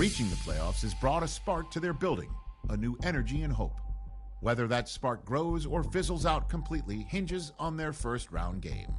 Reaching the playoffs has brought a spark to their building, a new energy and hope. Whether that spark grows or fizzles out completely hinges on their first round game.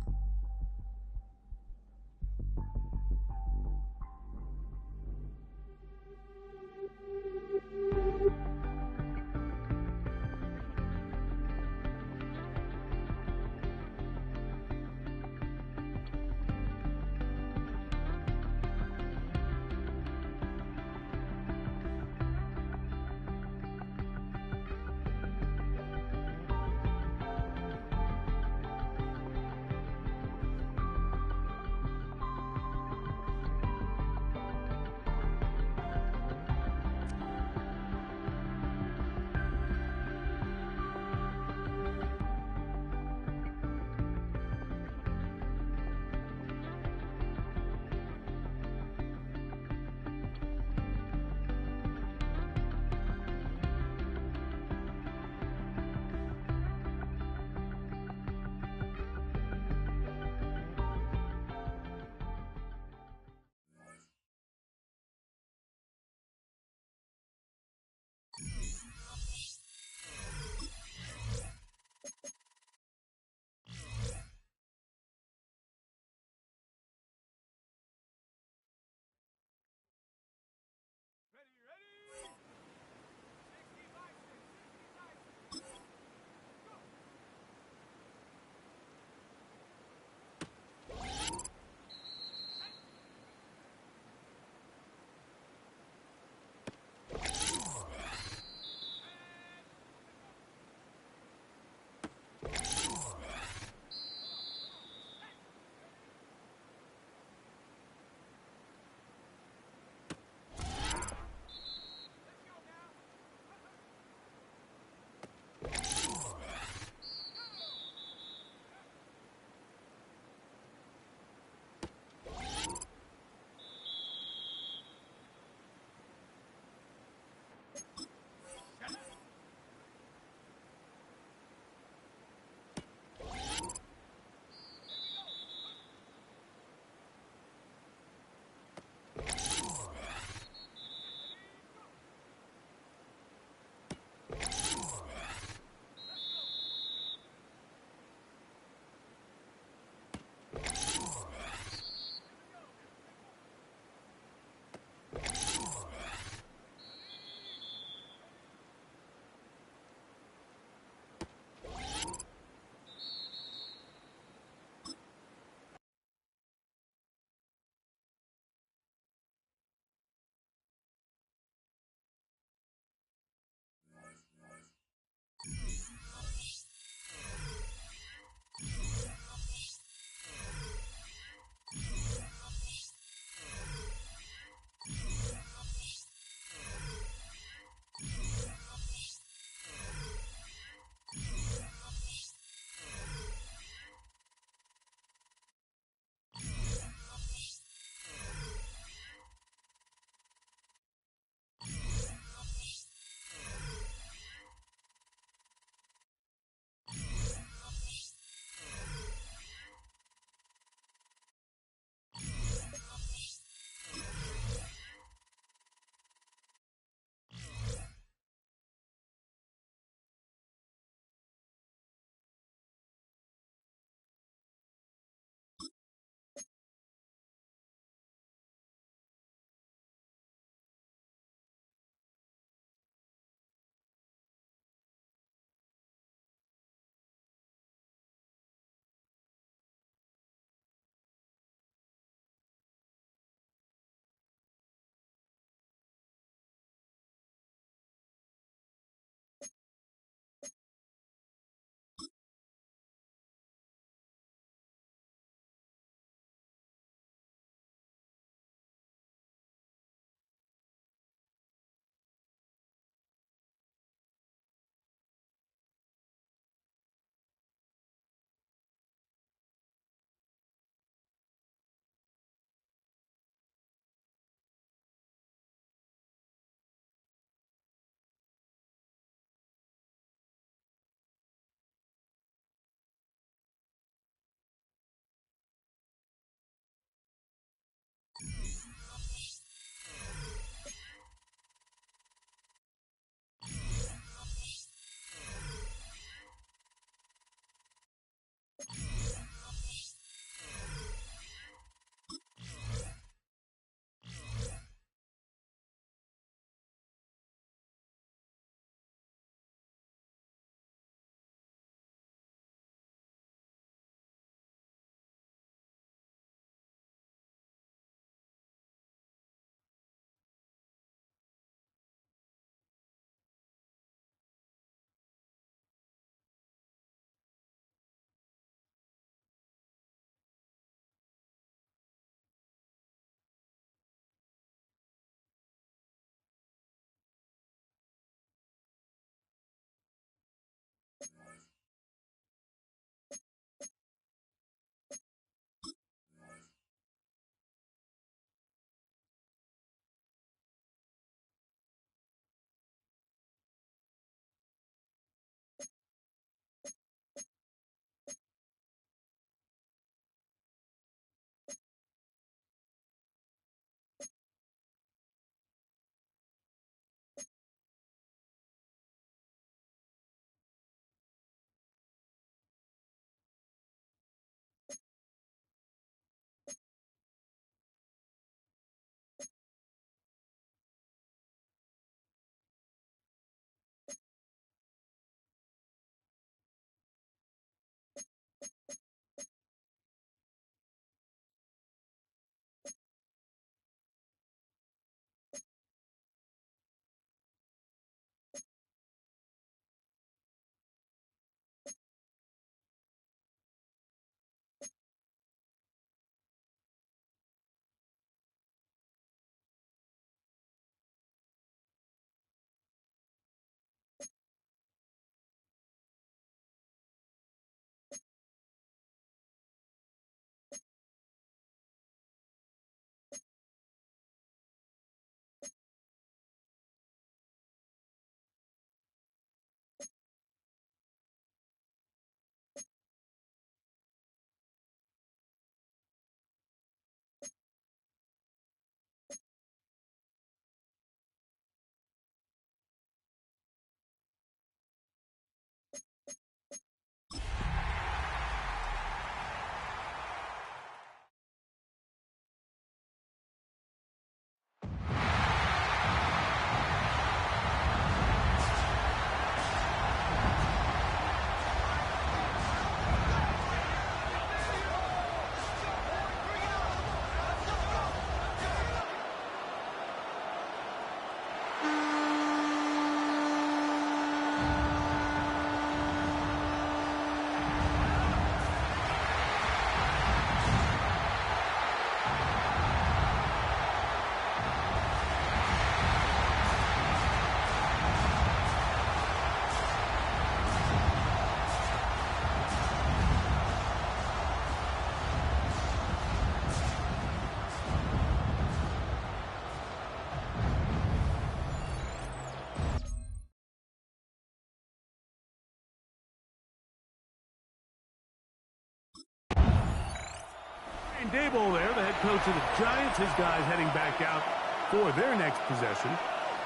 Dable there, the head coach of the Giants. His guys heading back out for their next possession.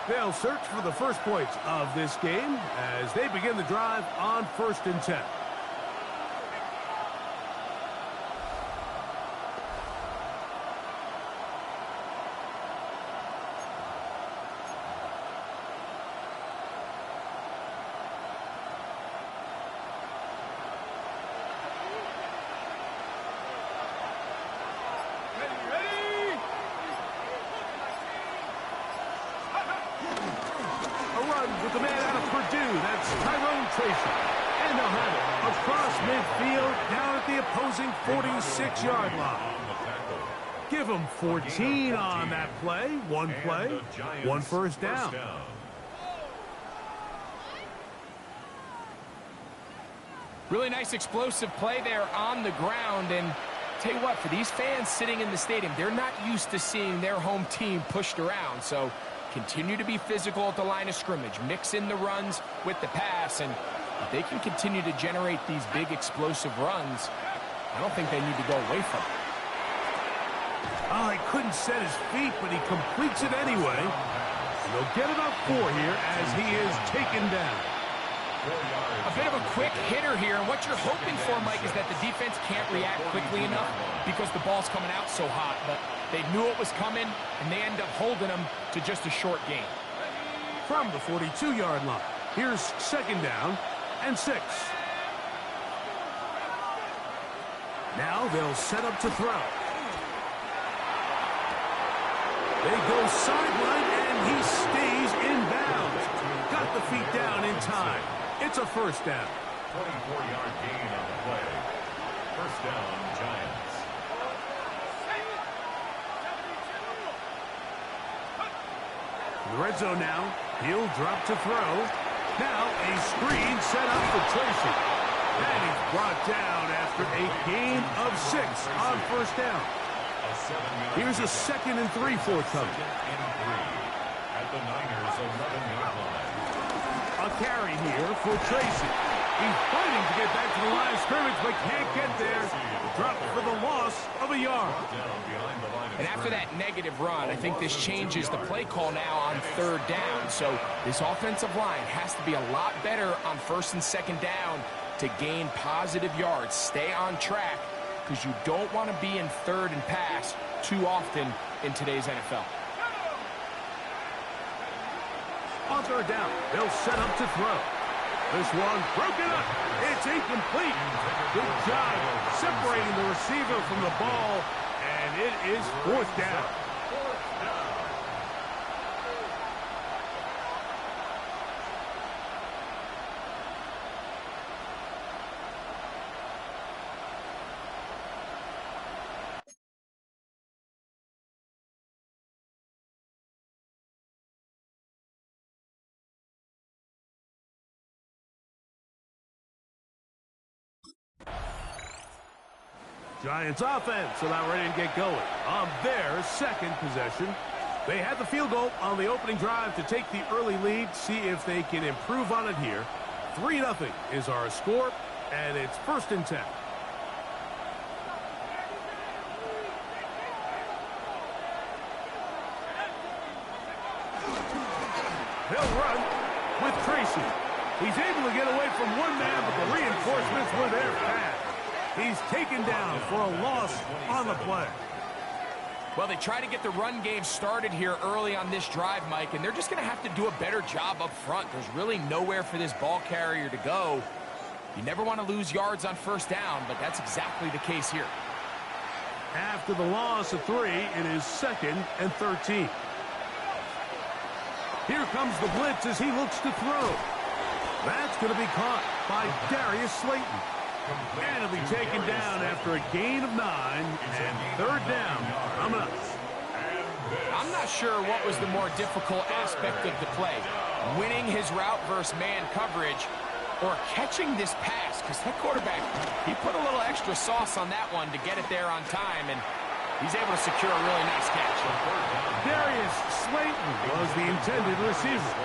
They'll search for the first points of this game as they begin the drive on 1st and 10. With the man out of Purdue, that's Tracy. And they'll have it across midfield down at the opposing 46-yard line. Give them 14 on that play. One play, one first down. Really nice explosive play there on the ground. And tell you what, for these fans sitting in the stadium, they're not used to seeing their home team pushed around. So continue to be physical at the line of scrimmage. Mix in the runs with the pass. And if they can continue to generate these big explosive runs, I don't think they need to go away from it. Oh, he couldn't set his feet, but he completes it anyway. And they'll get it up 4 here as he is taken down. A bit of a quick hitter here, and what you're hoping for, Mike, is that the defense can't react quickly enough because the ball's coming out so hot. But they knew it was coming, and they end up holding them to just a short gain. From the 42-yard line, here's 2nd down and 6. Now they'll set up to throw. They go sideline, and he stays in bounds. Got the feet down in time. It's a first down. 24-yard gain on the play. First down, Giants. In the red zone now. He'll drop to throw. Now a screen set up for Tracy. And he's brought down after a gain of 6 on first down. Here's a 2nd and 3 forthcoming. At the Niners' 11-yard line. A carry here for Tracy. He's fighting to get back to the line of scrimmage, but can't get there. Dropped for the loss of a yard. And after that negative run, I think this changes the play call now on 3rd down. So this offensive line has to be a lot better on 1st and 2nd down to gain positive yards. Stay on track, because you don't want to be in 3rd and pass too often in today's NFL. On 3rd down, they'll set up to throw. This one broken up. It's incomplete. Good job separating the receiver from the ball, and it is 4th down. Giants offense about ready to get going on their 2nd possession. They had the field goal on the opening drive to take the early lead. See if they can improve on it here. 3-0 is our score, and it's 1st and 10. He'll run with Tracy. He's able to get away from one man, but the reinforcements were there fast. He's taken down for a loss on the play. Well, they try to get the run game started here early on this drive, Mike, and they're just going to have to do a better job up front. There's really nowhere for this ball carrier to go. You never want to lose yards on 1st down, but that's exactly the case here. After the loss of 3, it is 2nd and 13. Here comes the blitz as he looks to throw. That's going to be caught by Darius Slayton. And it'll be taken down after a gain of 9, and 3rd down coming up. I'm not sure what was the more difficult aspect of the play, winning his route versus man coverage or catching this pass, because that quarterback, he put a little extra sauce on that one to get it there on time, and he's able to secure a really nice catch. Darius Slayton was the intended receiver.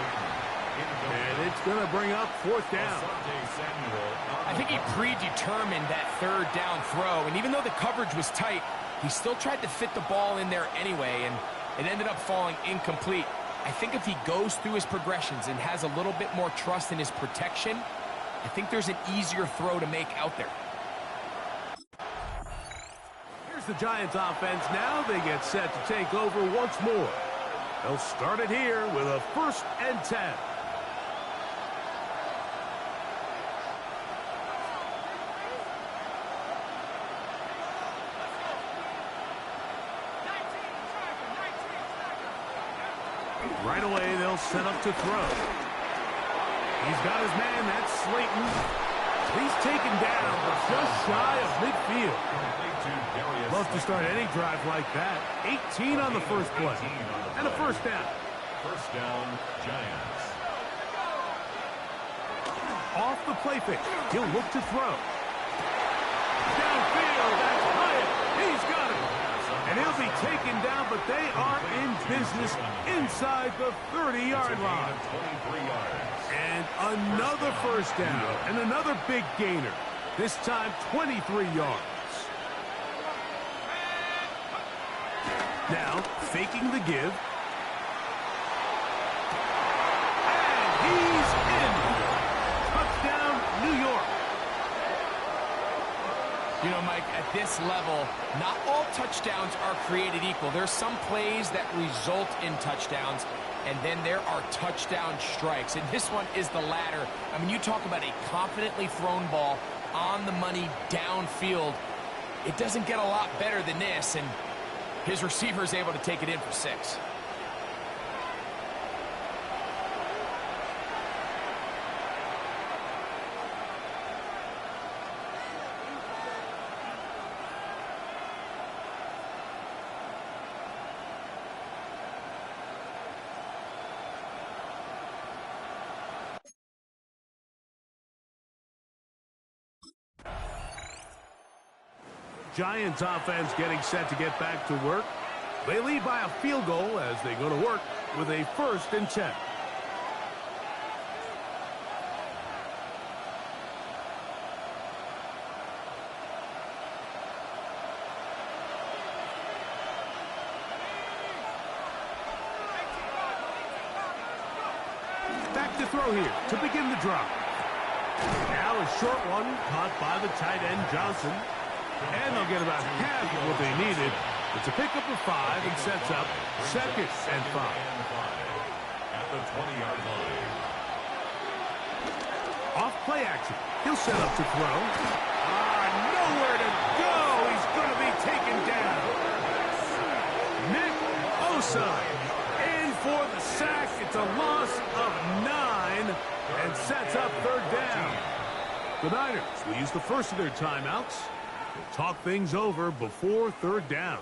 And it's going to bring up 4th down. I think he predetermined that 3rd down throw, and even though the coverage was tight, He still tried to fit the ball in there anyway, and it ended up falling incomplete. I think if he goes through his progressions and has a little bit more trust in his protection, I think there's an easier throw to make out there. Here's the Giants offense now. They get set to take over once more. They'll start it here with a 1st and 10. Right away, they'll set up to throw. He's got his man. That's Slayton. He's taken down, but just shy of midfield. Love to start any drive like that. 18 on the first play. And a 1st down. 1st down, Giants. Off the play fake. He'll look to throw. Downfield. That's Hyatt. He's got it. And he'll be taken down, but they are in business inside the 30-yard line. 23 yards. And another 1st down. And another big gainer. This time 23 yards. Now, faking the give. And he's in. Touchdown, New York. You know, Mike, at this level, not all touchdowns are created equal. There's some plays that result in touchdowns, and then there are touchdown strikes. And this one is the latter. I mean, you talk about a confidently thrown ball on the money downfield. It doesn't get a lot better than this, and his receiver is able to take it in for 6. Giants offense getting set to get back to work. They lead by a field goal as they go to work with a 1st and 10. Back to throw here to begin the drive. Now a short one caught by the tight end Johnson. And they'll get about half of what they needed. It's a pickup of 5 and sets up 2nd and 5. At the 20-yard line. Off play action. He'll set up to throw. Nowhere to go. He's going to be taken down. Nick Bosa in for the sack. It's a loss of 9 and sets up 3rd down. The Niners will use the first of their timeouts. We'll talk things over before 3rd down.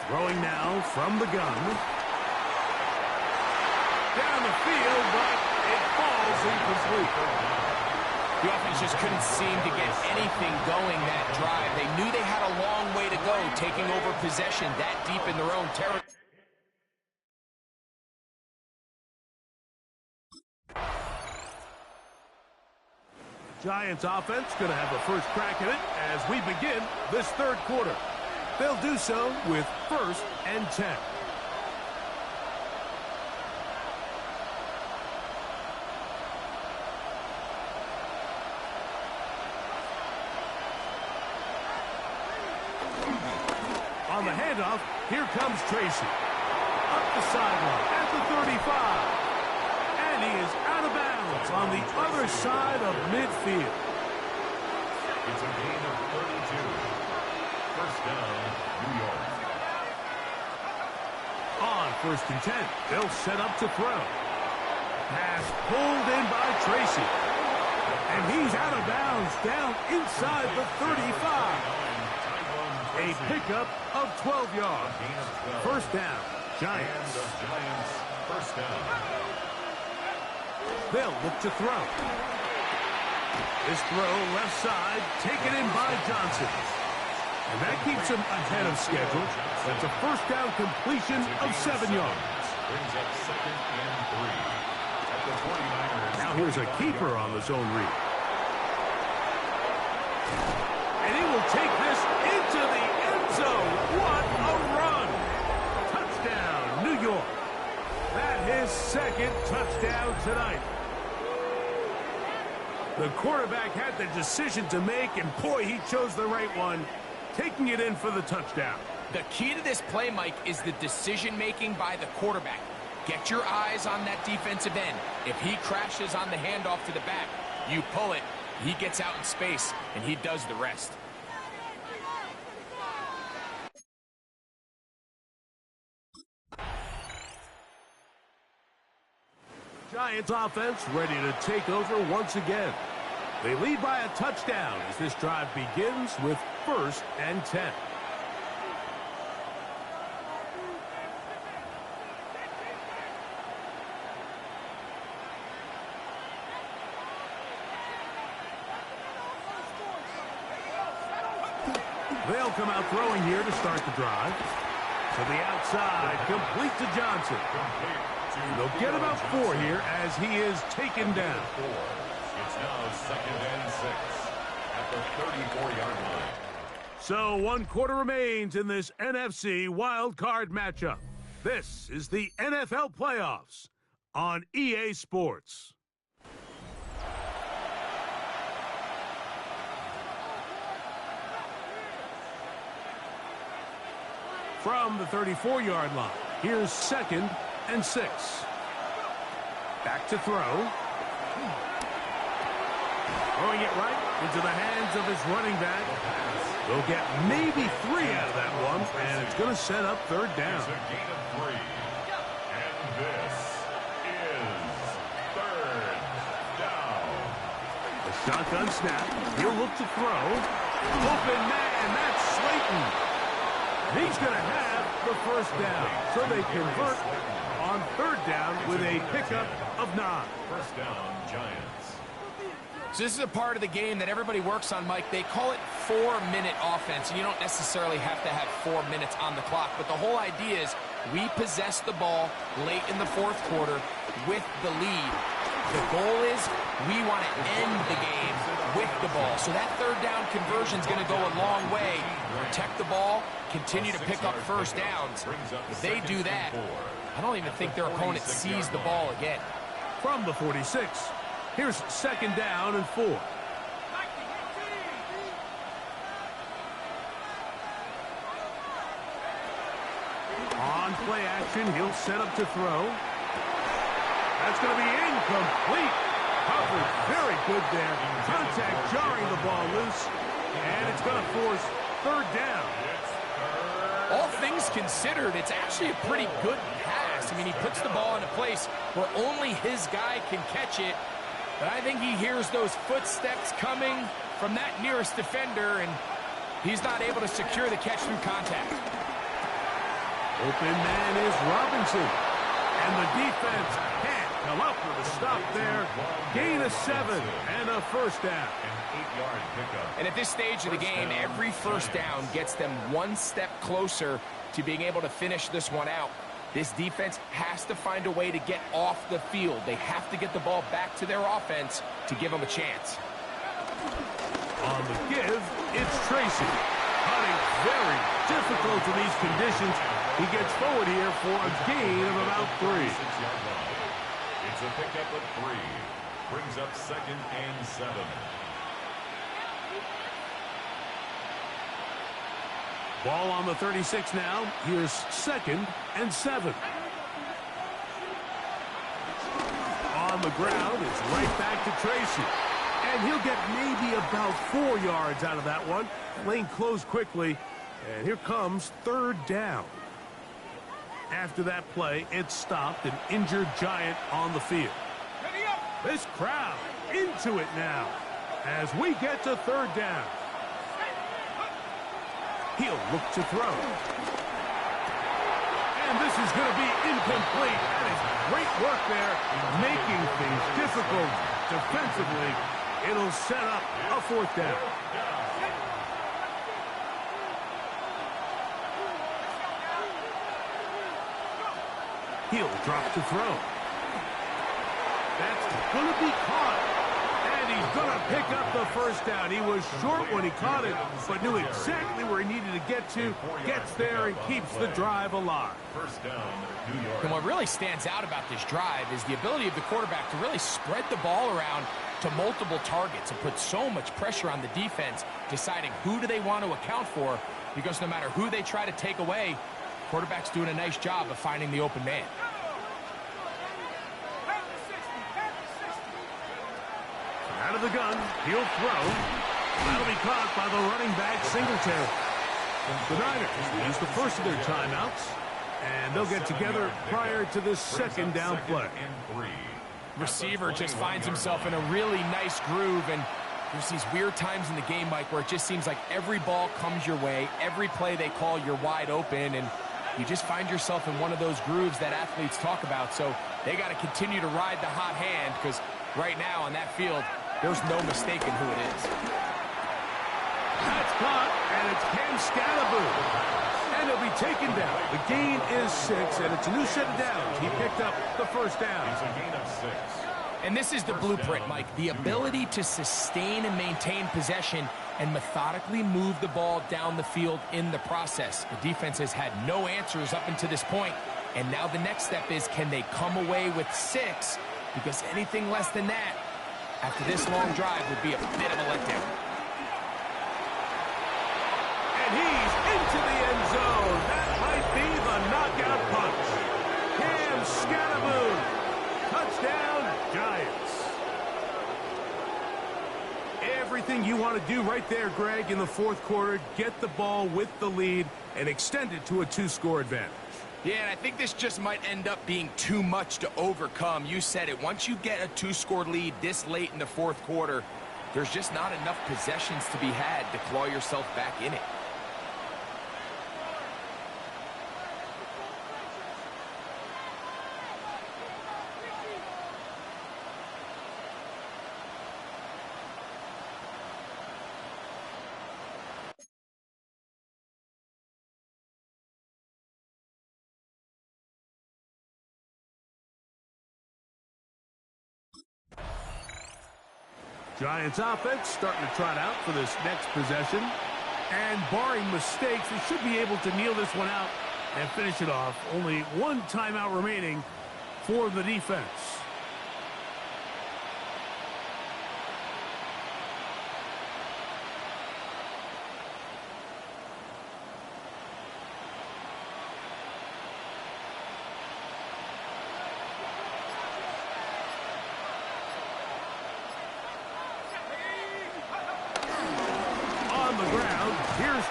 Throwing now from the gun. Down the field, but it falls incomplete. The offense just couldn't seem to get anything going that drive. They knew they had a long way to go, taking over possession that deep in their own territory. Giants offense going to have a first crack at it as we begin this 3rd quarter. They'll do so with 1st and 10. On the handoff, here comes Tracy. Up the sideline at the 35. And he is out of bounds on the other side of midfield. It's a gain of 32. 1st down, New York. On 1st and 10, they'll set up to throw. Pass pulled in by Tracy. And he's out of bounds down inside the 35. A pickup of 12 yards. 1st down, Giants. Giants, 1st down. They'll look to throw. This throw left side, taken in by Johnson. And that keeps him ahead of schedule. That's a first down completion of 7 yards. Brings up 2nd and 3. At the 49ers. Now here's a keeper on the zone read. And he will take this into the end zone. What a run! Touchdown, New York. That his 2nd touchdown tonight. The quarterback had the decision to make, and boy, he chose the right one, taking it in for the touchdown. The key to this play, Mike, is the decision-making by the quarterback. Get your eyes on that defensive end. If he crashes on the handoff to the back, you pull it, he gets out in space, and he does the rest. Giants offense ready to take over once again. They lead by a touchdown as this drive begins with 1st and 10. They'll come out throwing here to start the drive. To the outside, complete to Johnson. They'll get about 4 here as he is taken down. It's now 2nd and 6 at the 34-yard line. So 1 quarter remains in this NFC wild card matchup. This is the NFL playoffs on EA Sports. From the 34-yard line, here's 2nd and 6. Back to throw. Throwing it right into the hands of his running back. They'll get maybe 3 out of that one, and it's going to set up 3rd down. It's a gain of 3. And this is 3rd down. The shotgun snap. He'll look to throw. Open man, that's Slayton. He's going to have the 1st down. So they convert on 3rd down with a pickup of 9. 1st down, Giants. So this is a part of the game that everybody works on, Mike. They call it 4-minute offense, and you don't necessarily have to have 4 minutes on the clock. But the whole idea is we possess the ball late in the 4th quarter with the lead. The goal is we want to end the game with the ball. So that 3rd down conversion is going to go a long way. Protect the ball, continue to pick up 1st downs. If they do that, I don't even think their opponent sees the ball again. From the 46, here's 2nd down and 4. On play action, he'll set up to throw. That's going to be incomplete. Coverage very good there. Contact jarring the ball loose. And it's going to force 3rd down. All things considered, it's actually a pretty good pass. I mean, he puts the ball in a place where only his guy can catch it. But I think he hears those footsteps coming from that nearest defender, and he's not able to secure the catch through contact. Open man is Robinson. And the defense can't come up with a stop there. Gain of 7 and a 1st down. An 8-yard pickup. And at this stage of the game, every 1st down gets them 1 step closer to being able to finish this one out. This defense has to find a way to get off the field. They have to get the ball back to their offense to give them a chance. On the give, it's Tracy. Hunting very difficult in these conditions. He gets forward here for a gain of about 3. 6-yard line. It's a pickup of 3. Brings up 2nd and 7. Ball on the 36 now. Here's 2nd and 7. On the ground, it's right back to Tracy. And he'll get maybe about 4 yards out of that one. Lane closed quickly. And here comes 3rd down. After that play, it stopped an injured Giant on the field. This crowd into it now as we get to 3rd down. He'll look to throw. And this is going to be incomplete. That is great work there, making things difficult defensively. It'll set up a 4th down. He'll drop to throw. That's going to be caught. And he's going to pick up the first down. He was short when he caught it, but knew exactly where he needed to get to. Gets there and keeps the drive alive. First down, New York. And what really stands out about this drive is the ability of the quarterback to really spread the ball around to multiple targets and put so much pressure on the defense, deciding who do they want to account for, because no matter who they try to take away, quarterback's doing a nice job of finding the open man. Out of the gun, he'll throw. That'll be caught by the running back, Singletary. The Niners use the first of their timeouts, and they'll get together prior to the second down play. Receiver just finds himself in a really nice groove, and there's these weird times in the game, Mike, where it just seems like every ball comes your way, every play they call, you're wide open, and you just find yourself in one of those grooves that athletes talk about. So they got to continue to ride the hot hand, because right now on that field, there's no mistaking who it is. That's caught, and it's Cam Scalaboo. And he'll be taken down. The gain is 6, and it's a new set of downs. He picked up the first down. It's a gain of 6. And this is the blueprint, Mike. The ability to sustain and maintain possession and methodically move the ball down the field in the process. The defense has had no answers up until this point, and now the next step is, can they come away with 6? Because anything less than that, after this long drive, would be a bit of a letdown. And he's into the end zone. That might be the knockout punch. Cam Scalaboo. Touchdown, Giants. Everything you want to do right there, Greg, in the fourth quarter. Get the ball with the lead and extend it to a 2-score advantage. Yeah, and I think this just might end up being too much to overcome. You said it. Once you get a 2-score lead this late in the fourth quarter, there's just not enough possessions to be had to claw yourself back in it. Giants offense starting to trot out for this next possession. And barring mistakes, they should be able to kneel this one out and finish it off. Only one timeout remaining for the defense.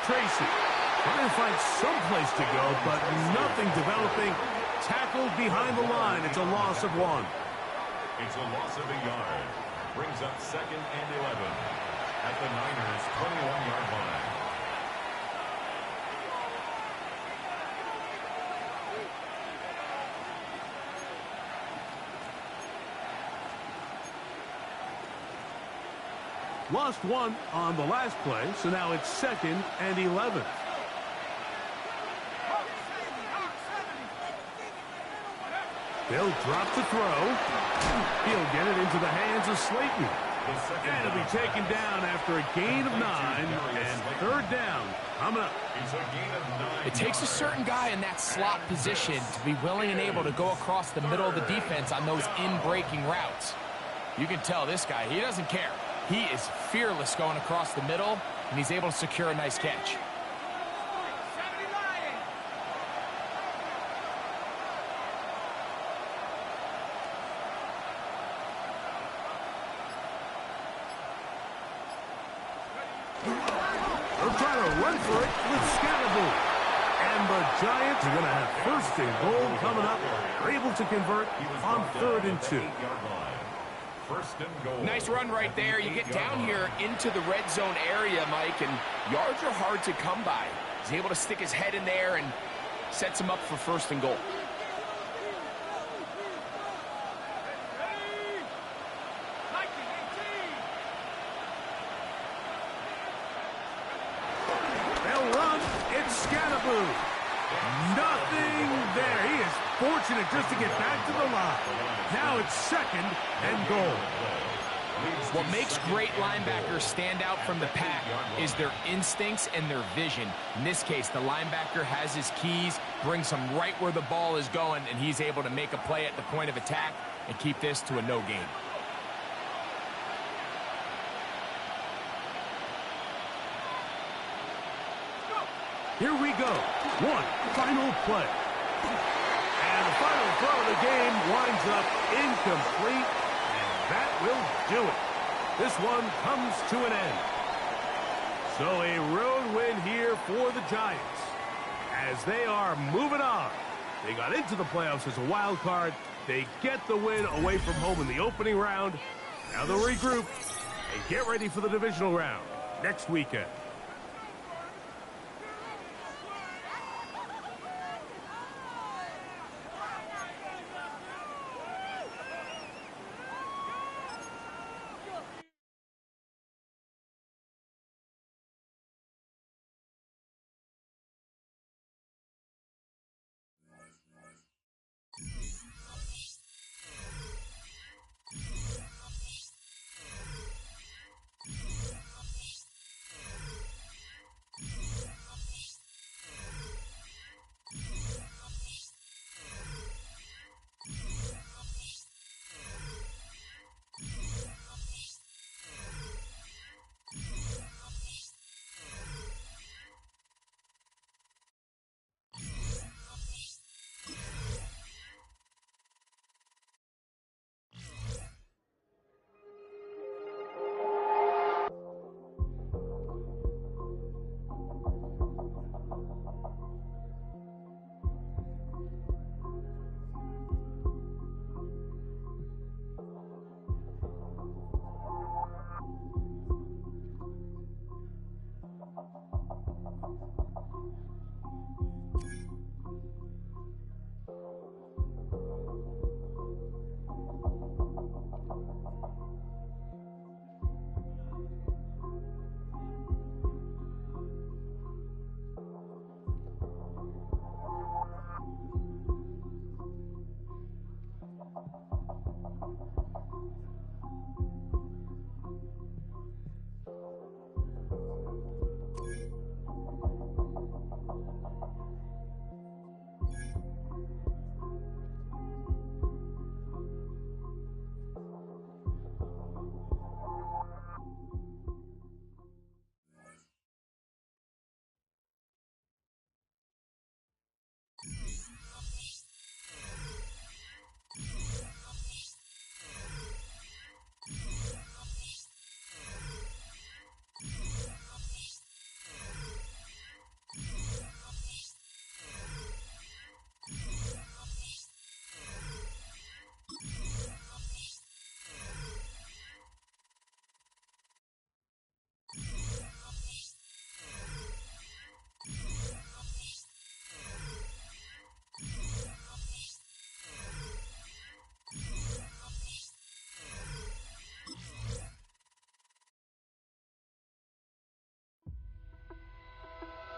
Tracy trying to find some place to go, but nothing developing. Tackled behind the line. It's a loss of 1. It's a loss of 1 yard. Brings up 2nd and 11 at the Niners' 21-yard line. Lost 1 on the last play, so now it's 2nd and 11. They'll drop to throw. He'll get it into the hands of Slayton. And he'll be taken down after a gain of 9, and 3rd down coming up. It takes a certain guy in that slot position to be willing and able to go across the middle of the defense on those in-breaking routes. You can tell this guy, he doesn't care. He is fearless going across the middle, and he's able to secure a nice catch. They're trying to run for it with Scalaboo. And the Giants are going to have 1st and goal coming up. They're able to convert on 3rd and 2. Nice run right there. You get down here into the red zone area, Mike, and yards are hard to come by. He's able to stick his head in there and sets him up for 1st and goal. They'll run. It's Scalaboo. Nothing there. He is fortunate just to get back to the line. Now it's 2nd and goal. What makes great linebackers stand out from the pack is their instincts and their vision. In this case, the linebacker has his keys, brings him right where the ball is going, and he's able to make a play at the point of attack and keep this to a no gain. Here we go. One final play. And the final throw of the game winds up incomplete, and that will do it. This one comes to an end. So a road win here for the Giants as they are moving on. They got into the playoffs as a wild card. They get the win away from home in the opening round. Now they'll regroup and get ready for the divisional round next weekend.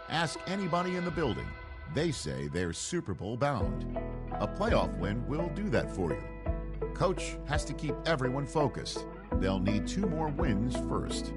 Ask anybody in the building. They say they're Super Bowl bound. A playoff win will do that for you. Coach has to keep everyone focused. They'll need 2 more wins first.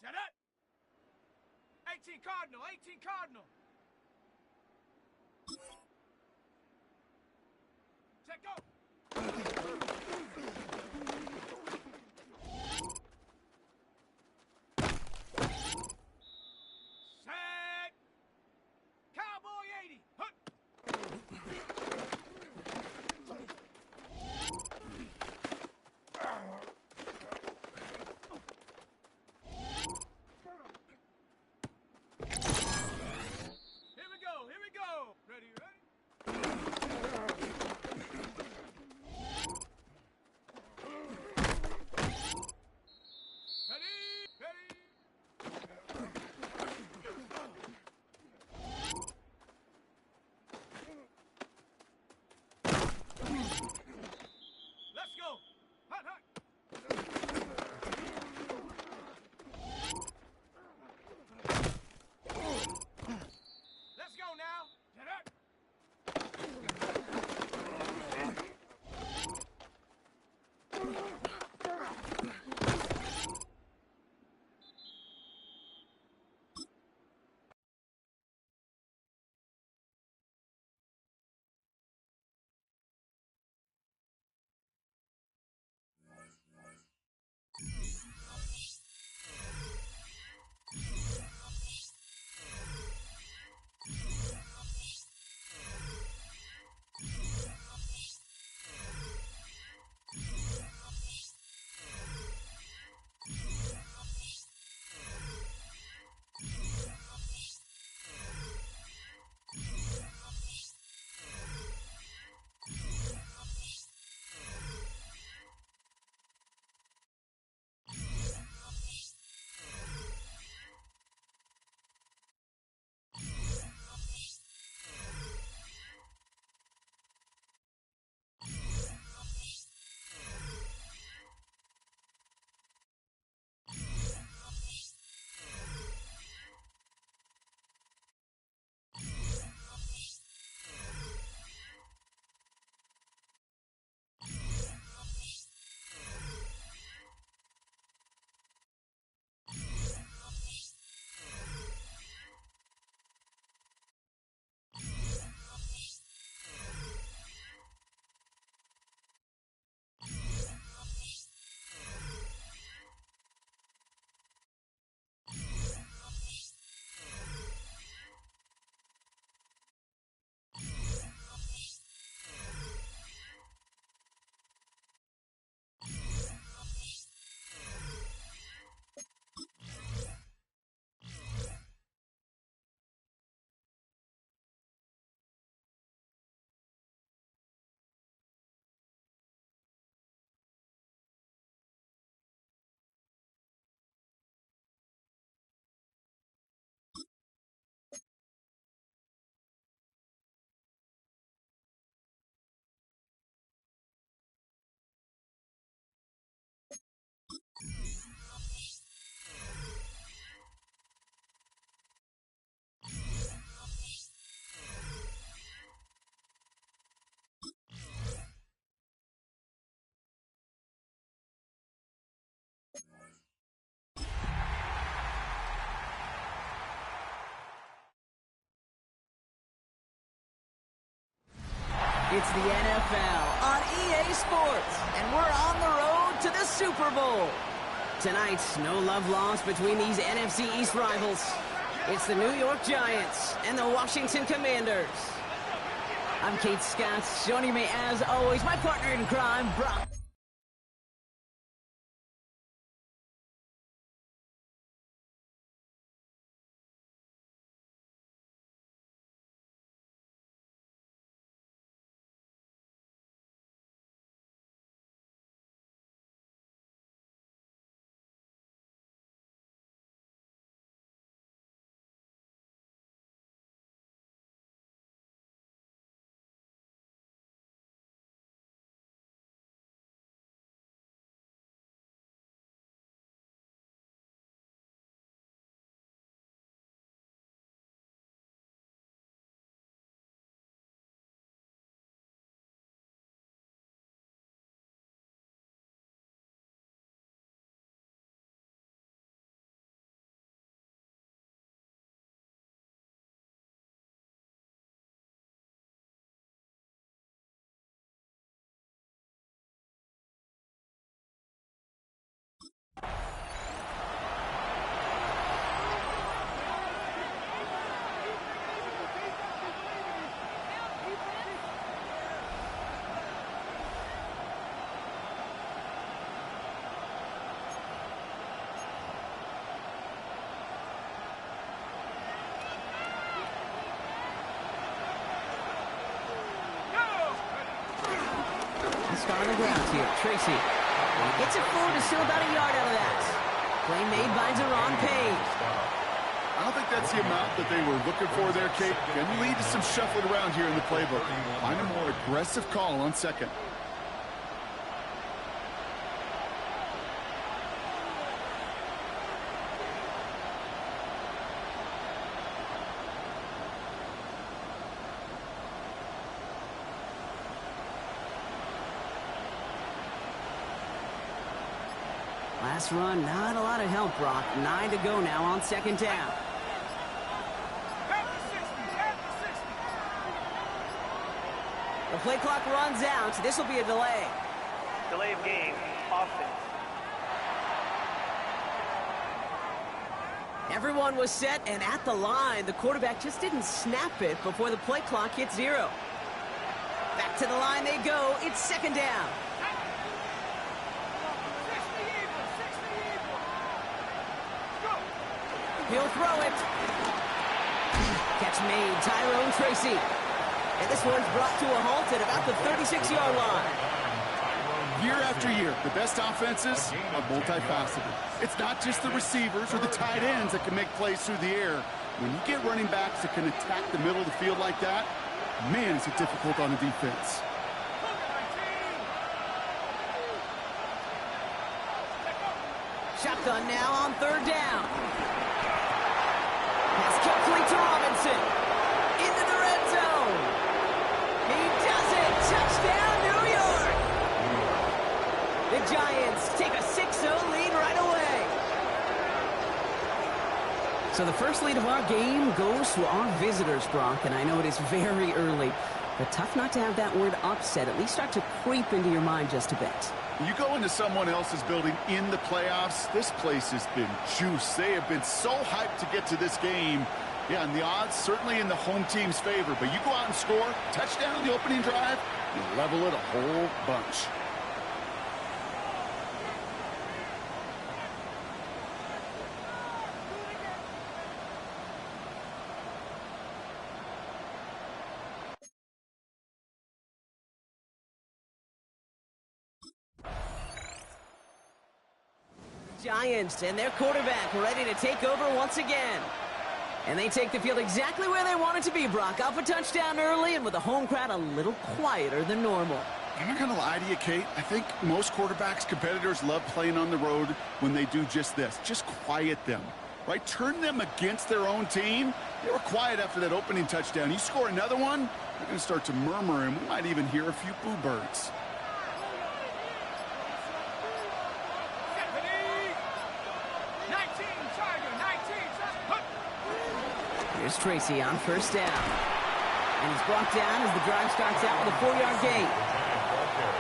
Set it. 18 Cardinal, 18 Cardinal. Set go. Set. Cowboy 80. Hut. Here we go. Ready, ready? Let's go. Hut, hut. Let's go now. Get up. It's the NFL on EA Sports, and we're on the road to the Super Bowl. Tonight, no love lost between these NFC East rivals. It's the New York Giants and the Washington Commanders. I'm Kate Scott, joining me as always, my partner in crime, Brock. on the ground here. Tracy. And he gets it forward to still about a yard out of that. Play made by Deron Payne. I don't think that's the amount that they were looking for there, Kate. Can lead to some shuffling around here in the playbook. Find a more aggressive call on second. Last run, not a lot of help, Brock. 9 to go now on second down. The play clock runs out. This will be a delay. Delay of game, offense. Everyone was set and at the line. The quarterback just didn't snap it before the play clock hit 0. Back to the line they go. It's second down. He'll throw it. Catch made, Tyrone Tracy. And this one's brought to a halt at about the 36-yard line. Year after year, the best offenses are multifaceted. It's not just the receivers or the tight ends that can make plays through the air. When you get running backs that can attack the middle of the field like that, man, is it difficult on the defense. Shotgun now on third down. Pass complete to Robinson. Into the red zone. He does it. Touchdown, New York. The Giants take a 6-0 lead right away. So the first lead of our game goes to our visitors, Brock. And I know it is very early, but tough not to have that word upset at least start to creep into your mind just a bit. You go into someone else's building in the playoffs, this place has been juiced. They have been so hyped to get to this game. Yeah, and the odds certainly in the home team's favor. But you go out and score, touchdown on the opening drive, you level it a whole bunch. Giants and their quarterback ready to take over once again. And they take the field exactly where they want it to be, Brock. Off a touchdown early and with the home crowd a little quieter than normal. I'm not going to lie to you, Kate. I think most quarterbacks, competitors love playing on the road when they do just this. Just quiet them, right? Turn them against their own team. They were quiet after that opening touchdown. You score another one, they're going to start to murmur, and we might even hear a few boo birds. Here's Tracy on first down. And he's brought down as the drive starts out with a 4-yard gain.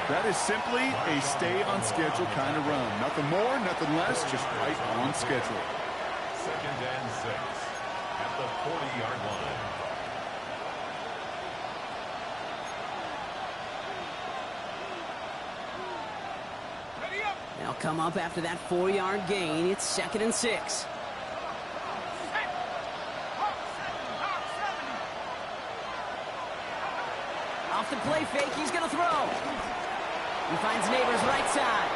That is simply a stay-on-schedule kind of run. Nothing more, nothing less, just right on schedule. 2nd and 6 at the 40-yard line. They'll come up after that 4-yard gain. It's 2nd and 6. Off the play fake, he's going to throw. He finds Neighbors right side.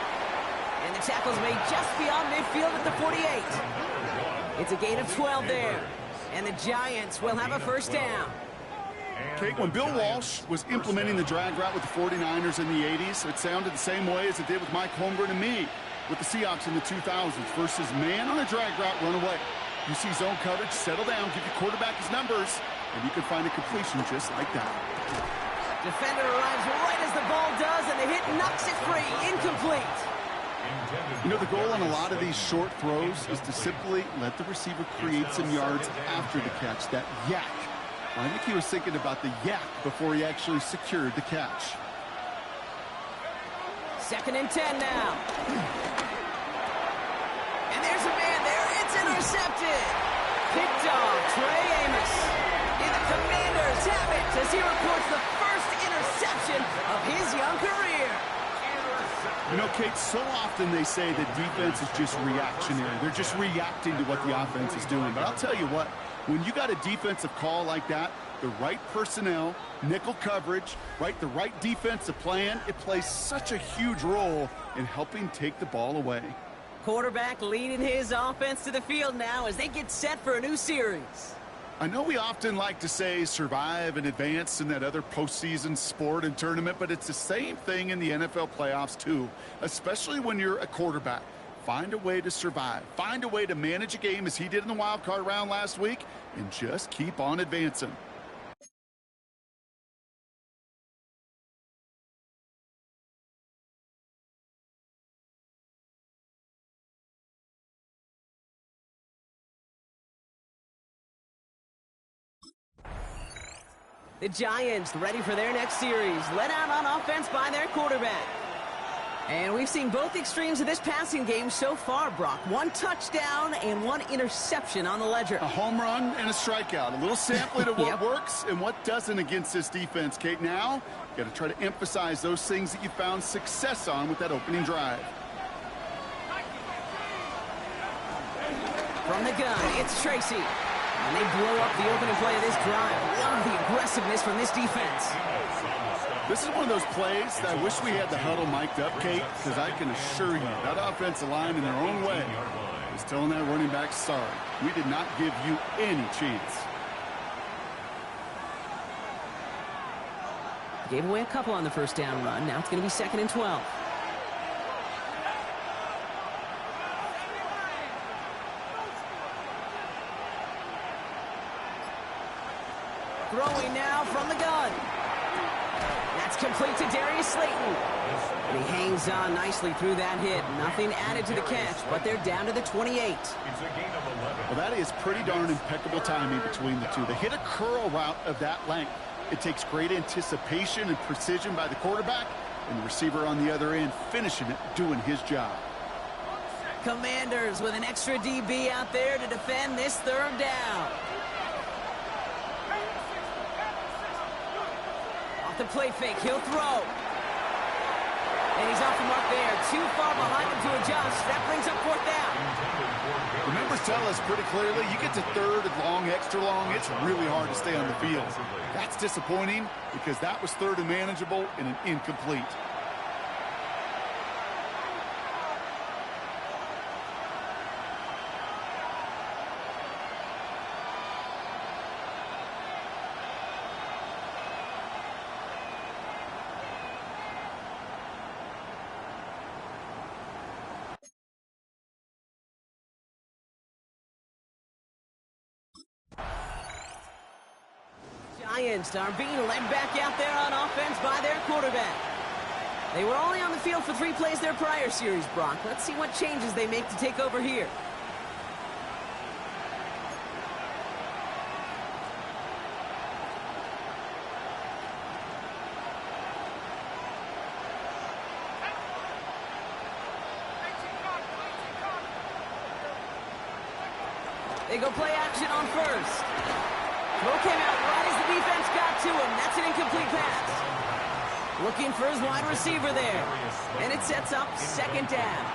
And the tackle's made just beyond midfield at the 48. It's a gain of 12 there. And the Giants will have a first down. Kate, when Bill Walsh was implementing the drag route with the 49ers in the 80s, it sounded the same way as it did with Mike Holmgren and me with the Seahawks in the 2000s versus man on a drag route, run away. You see zone coverage, settle down, give your quarterback his numbers, and you can find a completion just like that. Defender arrives right as the ball does, and the hit knocks it free. Incomplete. You know, the goal on a lot of these short throws is to simply let the receiver create some yards after the catch, that yak. I think he was thinking about the yak before he actually secured the catch. 2nd and 10 now. And there's a man there. It's intercepted. Picked off Trey Amos. And the Commanders have it as he reports the first interception of his young career. You know, Kate, so often they say that defense is just reactionary. They're just reacting to what the offense is doing. But I'll tell you what, when you got a defensive call like that, the right personnel, nickel coverage, the right defensive plan, it plays such a huge role in helping take the ball away. Quarterback leading his offense to the field now as they get set for a new series. I know we often like to say survive and advance in that other postseason sport and tournament, but it's the same thing in the NFL playoffs too, especially when you're a quarterback. Find a way to survive. Find a way to manage a game as he did in the wild card round last week and just keep on advancing. The Giants ready for their next series, led out on offense by their quarterback. And we've seen both extremes of this passing game so far, Brock. 1 touchdown and 1 interception on the ledger. A home run and a strikeout. A little sampling of what works and what doesn't against this defense, Kate. Now, you got to try to emphasize those things that you found success on with that opening drive. From the gun, it's Tracy. And they blow up the opening play of this drive. Love the aggressiveness from this defense. This is one of those plays that I wish we had the huddle mic'd up, Kate, because I can assure you that offensive line in their own way is telling that running back, sorry, we did not give you any chance. Gave away a couple on the first down run. Now it's going to be 2nd and 12. Throwing now from the gun. That's complete to Darius Slayton. And he hangs on nicely through that hit. Nothing added to the catch, but they're down to the 28. Well, that is pretty darn impeccable timing between the two. They hit a curl route of that length. It takes great anticipation and precision by the quarterback, and the receiver on the other end finishing it, doing his job. Commanders with an extra DB out there to defend this 3rd down. The play fake, he'll throw. And he's off the mark there. Too far behind him to adjust. That brings up 4th down. The numbers tell us pretty clearly, you get to 3rd and long, extra long, it's really hard to stay on the field. That's disappointing because that was 3rd and manageable and an incomplete. Giants are being led back out there on offense by their quarterback. They were only on the field for 3 plays their prior series, Brock. Let's see what changes they make to take over here. They go play action on first. Throw came out right as the defense got to him. That's an incomplete pass. Looking for his wide receiver there. And it sets up 2nd down.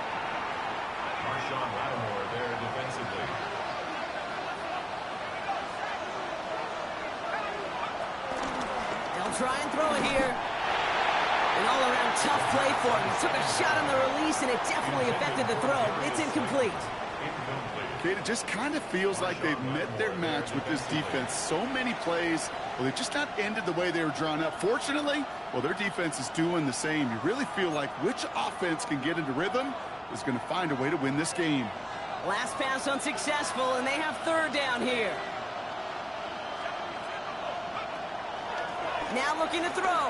There defensively. They'll try and throw it here. An all-around tough play for him. He took a shot on the release, and it definitely affected the throw. It's incomplete. Kate, it just kind of feels like they've met their match with this defense. So many plays, well, they've just not ended the way they were drawn up. Fortunately, well, their defense is doing the same. You really feel like which offense can get into rhythm is going to find a way to win this game. Last pass unsuccessful, and they have 3rd down here. Now looking to throw.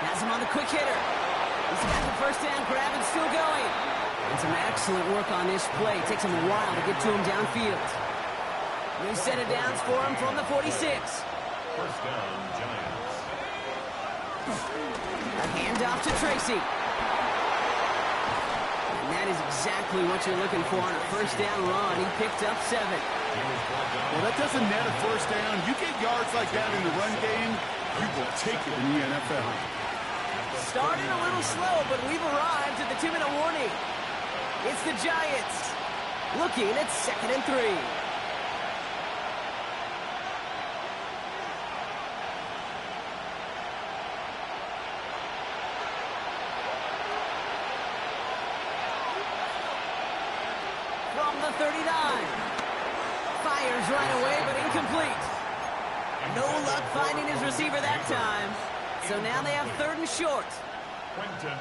Has him on the quick hitter. He's got the 1st down grab and still going. And some excellent work on this play. It takes him a while to get to him downfield. New set of downs for him from the 46. 1st down, Giants. A handoff to Tracy. And that is exactly what you're looking for on a 1st down run. He picked up 7. Well, that doesn't net a 1st down. You get yards like that in the run game, you will take it in the NFL. Started a little slow, but we've arrived at the 2-minute warning. It's the Giants looking at 2nd and 3. the 39. Fires right away, but incomplete. No luck finding his receiver that time. So now they have 3rd and short.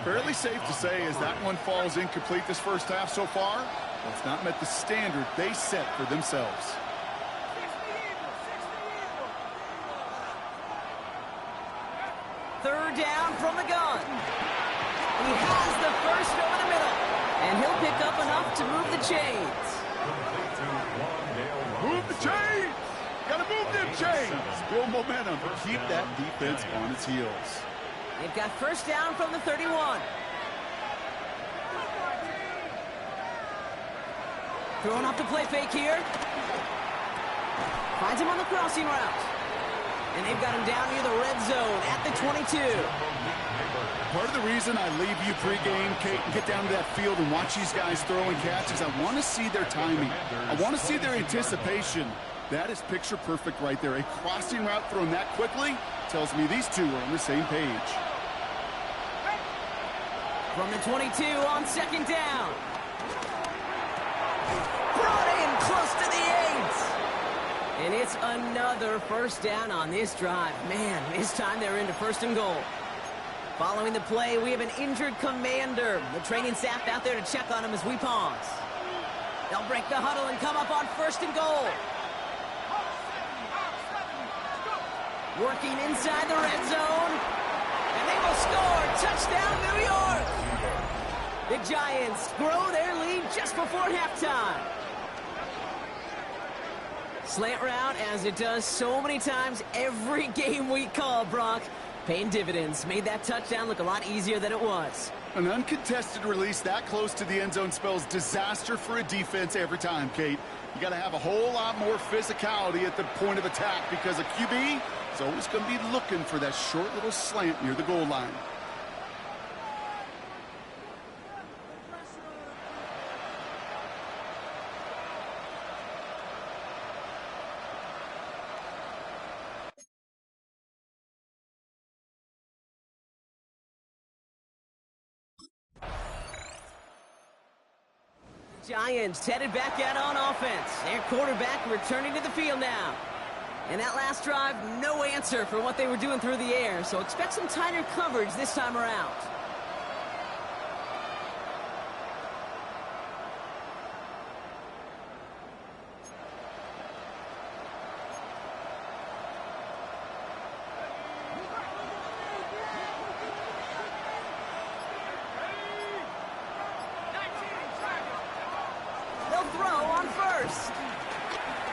Fairly safe to say as that one falls incomplete this first half so far, it's not met the standard they set for themselves. Third down from the gun. He has the first over the middle. And he'll pick up enough to move the chains. Move the chains! Gotta move them chains! Build momentum, but keep that defense on its heels. They've got first down from the 31. Throwing off the play fake here. Finds him on the crossing route. And they've got him down near the red zone at the 22. Part of the reason I leave you pregame, Kate, and get down to that field and watch these guys throw and catch is I want to see their timing. I want to see their anticipation. That is picture perfect right there. A crossing route thrown that quickly tells me these two are on the same page. From the 22 on second down. Brought in close to the 8. And it's another first down on this drive. Man, this time they're into 1st and goal. Following the play, we have an injured commander. The training staff out there to check on him as we pause. They'll break the huddle and come up on 1st and goal. Working inside the red zone. And they will score. Touchdown, New York. The Giants grow their lead just before halftime. Slant route, as it does so many times every game we call, Brock. Paying dividends. Made that touchdown look a lot easier than it was. An uncontested release that close to the end zone spells disaster for a defense every time, Kate. You got to have a whole lot more physicality at the point of attack because a QB is always going to be looking for that short little slant near the goal line. Giants headed back out on offense. Their quarterback returning to the field now. And that last drive, no answer for what they were doing through the air, so expect some tighter coverage this time around.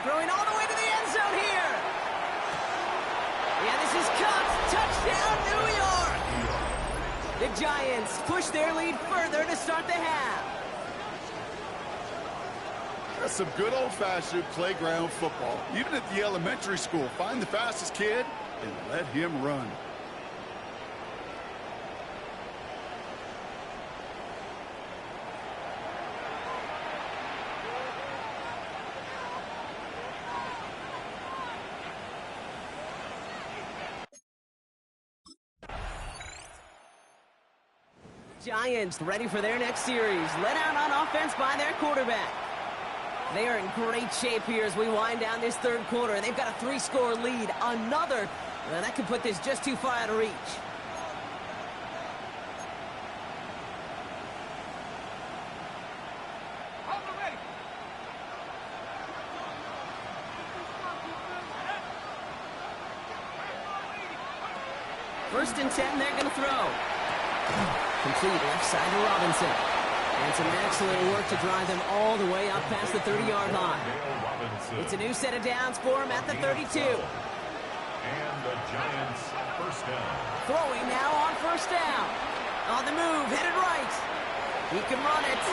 Throwing all the way to the end zone here. Yeah, this is cut. Touchdown, New York. The Giants push their lead further to start the half. That's some good old-fashioned playground football. Even at the elementary school, find the fastest kid and let him run. Giants ready for their next series. Led out on offense by their quarterback. They are in great shape here as we wind down this third quarter. They've got a 3-score lead. Another, well, that could put this just too far out of reach. First and 10, they're going to throw. Complete left side to Robinson. And some excellent work to drive them all the way up past the 30-yard line. It's a new set of downs for him at the 32. And the Giants first down. Throwing now on first down. On the move, headed right. He can run it.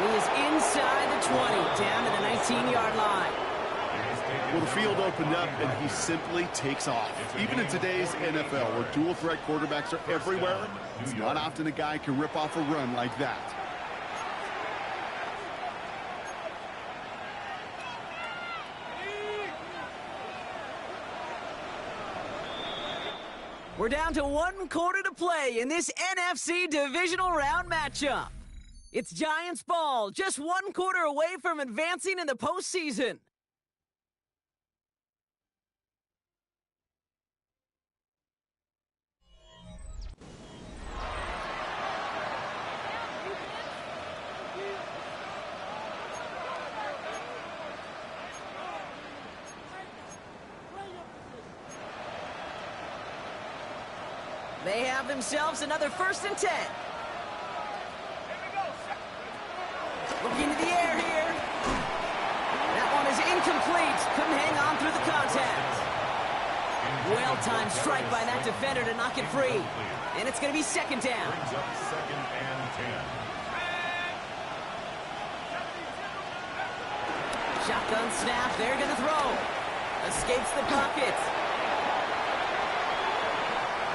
He is inside the 20, down to the 19-yard line. Well, the field opened up, and he simply takes off. Even in today's NFL, where dual-threat quarterbacks are everywhere, it's not often a guy can rip off a run like that. We're down to 1 quarter to play in this NFC divisional round matchup. It's Giants ball, just 1 quarter away from advancing in the postseason. They have themselves another 1st and 10. Looking into the air here. That one is incomplete. Couldn't hang on through the contact. Well-timed strike by that defender to knock it free. And it's going to be 2nd down. Brings up 2nd and 10. Shotgun snap. They're going to throw. Escapes the pocket.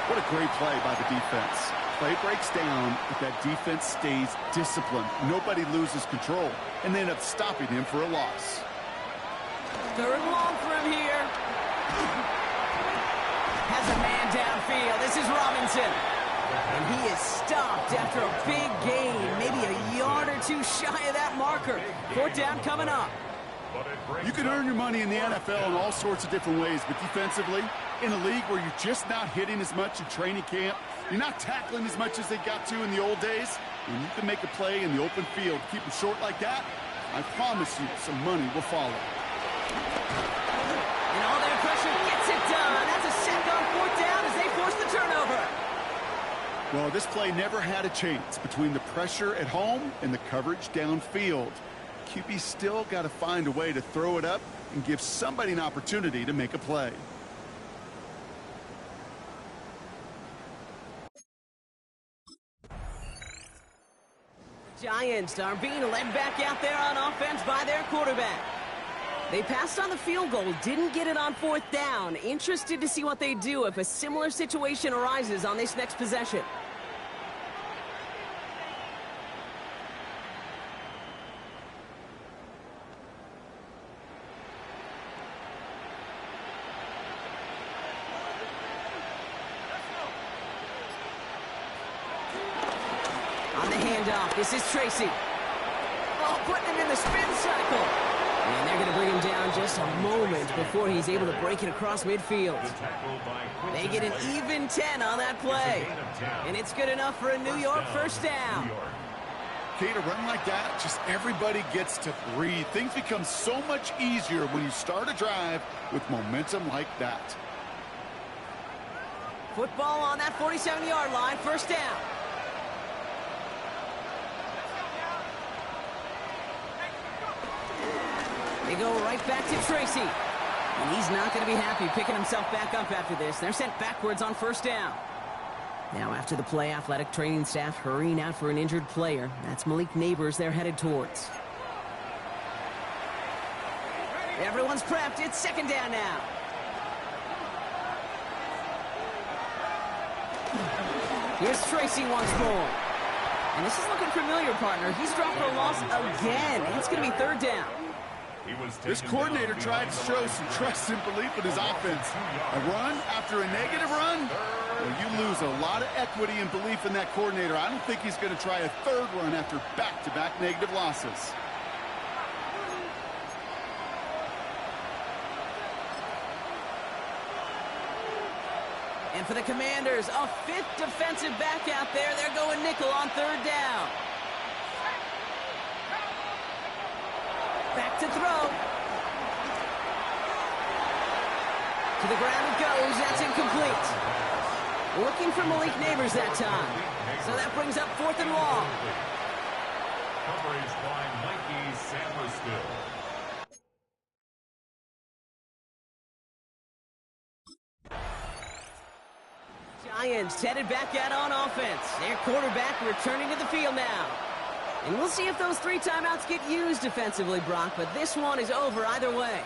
What a great play by the defense. Play breaks down, but that defense stays disciplined. Nobody loses control, and they end up stopping him for a loss. 3rd and long for him here. Has a man downfield. This is Robinson. And he is stopped after a big gain, maybe a yard or 2 shy of that marker. 4th down coming up. You can earn your money in the NFL in all sorts of different ways, but defensively, in a league where you're just not hitting as much in training camp, you're not tackling as much as they got to in the old days, and you can make a play in the open field, keep them short like that, I promise you some money will follow. And all that pressure gets it done. That's a sack on 4th down as they force the turnover. Well, this play never had a chance between the pressure at home and the coverage downfield. QB still got to find a way to throw it up and give somebody an opportunity to make a play. Giants are being led back out there on offense by their quarterback. They passed on the field goal, didn't get it on 4th down. Interested to see what they do if a similar situation arises on this next possession. On the handoff, this is Tracy. Oh, putting him in the spin cycle. And they're going to bring him down just a moment before he's able to break it across midfield. They get an even 10 on that play. And it's good enough for a New York 1st down. Okay, to run like that, just everybody gets to breathe. Things become so much easier when you start a drive with momentum like that. Football on that 47-yard line, 1st down. They go right back to Tracy. And he's not going to be happy picking himself back up after this. They're sent backwards on 1st down. Now after the play, athletic training staff hurrying out for an injured player. That's Malik Neighbors they're headed towards. Everyone's prepped. It's 2nd down now. Here's Tracy once more. And this is looking familiar, partner. He's dropped for a loss again. It's going to be 3rd down. This coordinator tried to show some trust and belief in his offense. A run after a negative run? Well, you lose a lot of equity and belief in that coordinator. I don't think he's going to try a 3rd run after back-to-back negative losses. And for the Commanders, a 5th defensive back out there. They're going nickel on 3rd down. Back to throw. To the ground it goes. That's incomplete. Looking for Malik Neighbors that time. So that brings up 4th and long. Coverage by Mikey Sandlerstill. Giants headed back out on offense. Their quarterback returning to the field now. And we'll see if those 3 timeouts get used defensively, Brock, but this one is over either way.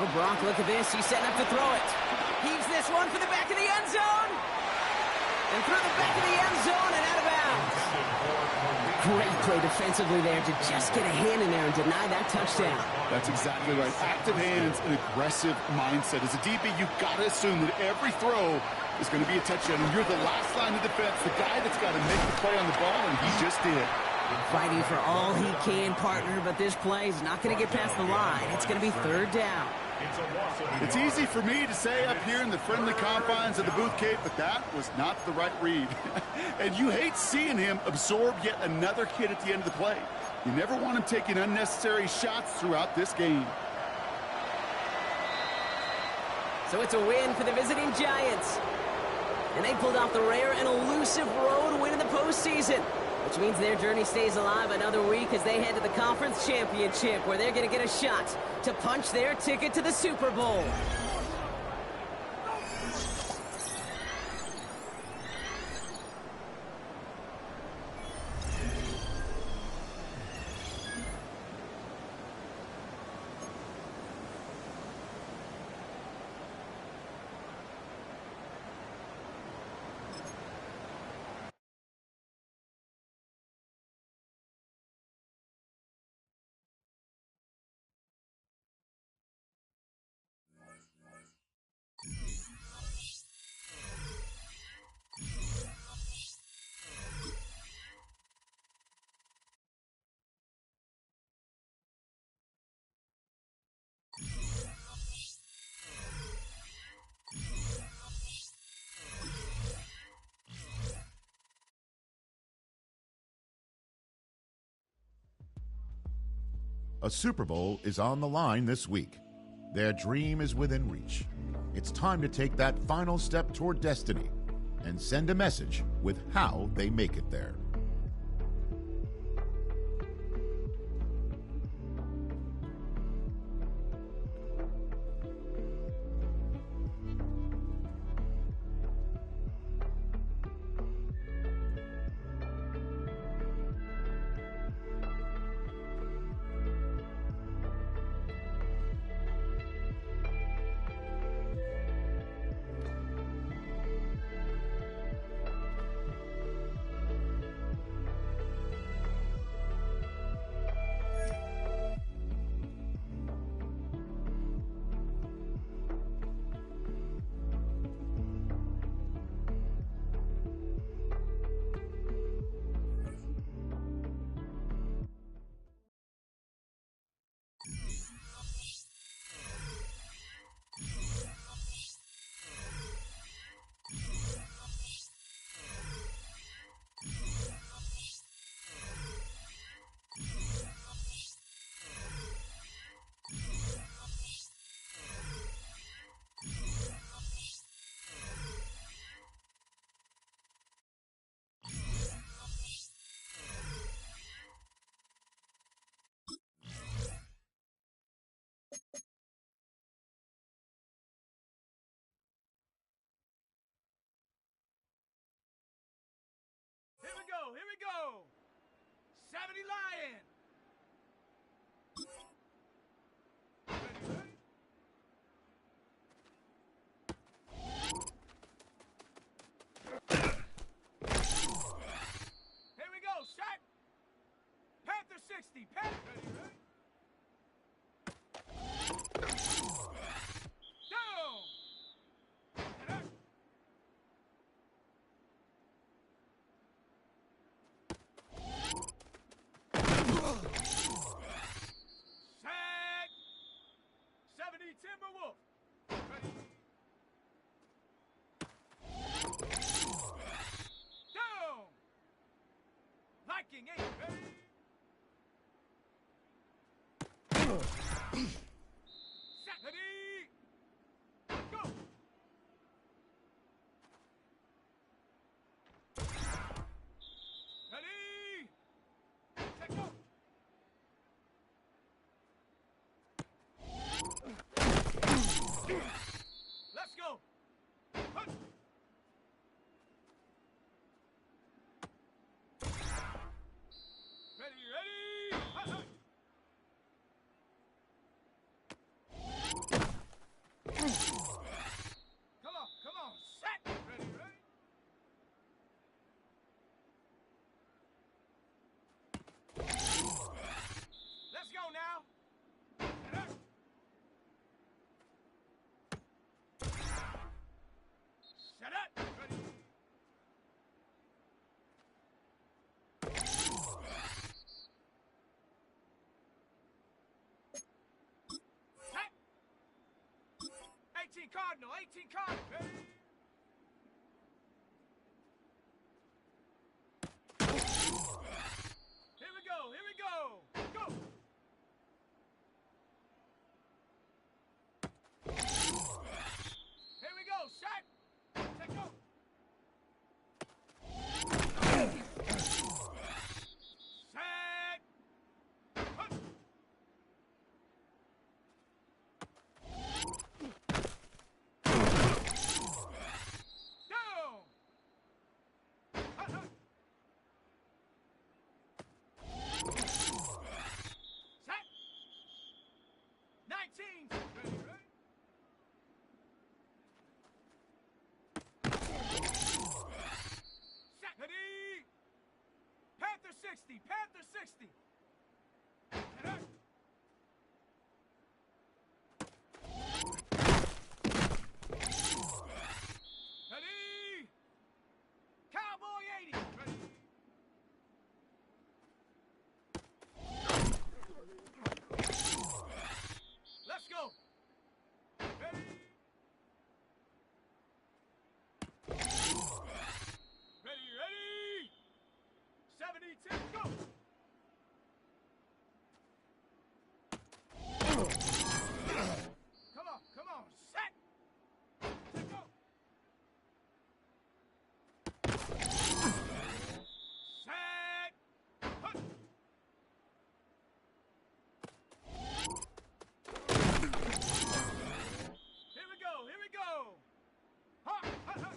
Oh, Brock, look at this. He's setting up to throw it. Heaves this one for the back of the end zone. And through the back of the end zone and out of bounds. Great play defensively there to just get a hand in there and deny that touchdown. That's exactly right. Active hands and aggressive mindset. As a DB, you've got to assume that every throw is going to be a touchdown. And you're the last line of defense, the guy that's got to make the play on the ball, and he just did. Fighting for all he can, partner, but this play is not going to get past the line. It's going to be third down. It's easy for me to say up here in the friendly confines of the Booth Cape, but that was not the right read. And you hate seeing him absorb yet another hit at the end of the play. You never want him taking unnecessary shots throughout this game. So it's a win for the visiting Giants. And they pulled off the rare and elusive road win in the postseason, which means their journey stays alive another week as they head to the conference championship, where they're going to get a shot to punch their ticket to the Super Bowl. A Super Bowl is on the line this week. Their dream is within reach. It's time to take that final step toward destiny and send a message with how they make it there. Here we go. 70 Lion. Here we go, set. Panther 60. Panther. Timberwolf. Ready. Down. Viking 8. Ready. Set. Ready. Go. Ready. Set. Go. Let's go. Hunt. Cardinal, 18 Cardinal. Ready? Here we go, here we go. Go. Here we go, shot. Take go. Set. Hup. Down. Hut, hut. Set. 19. Ready, ready? Set. Ready. Panther 60. Panther 60. Set. Ready. Cowboy 80. Ready. Let's go. Ready. Ready, ready. 72, go. Come on, set. Take go. Set. Hut. Here we go, here we go. Ha, ha, ha.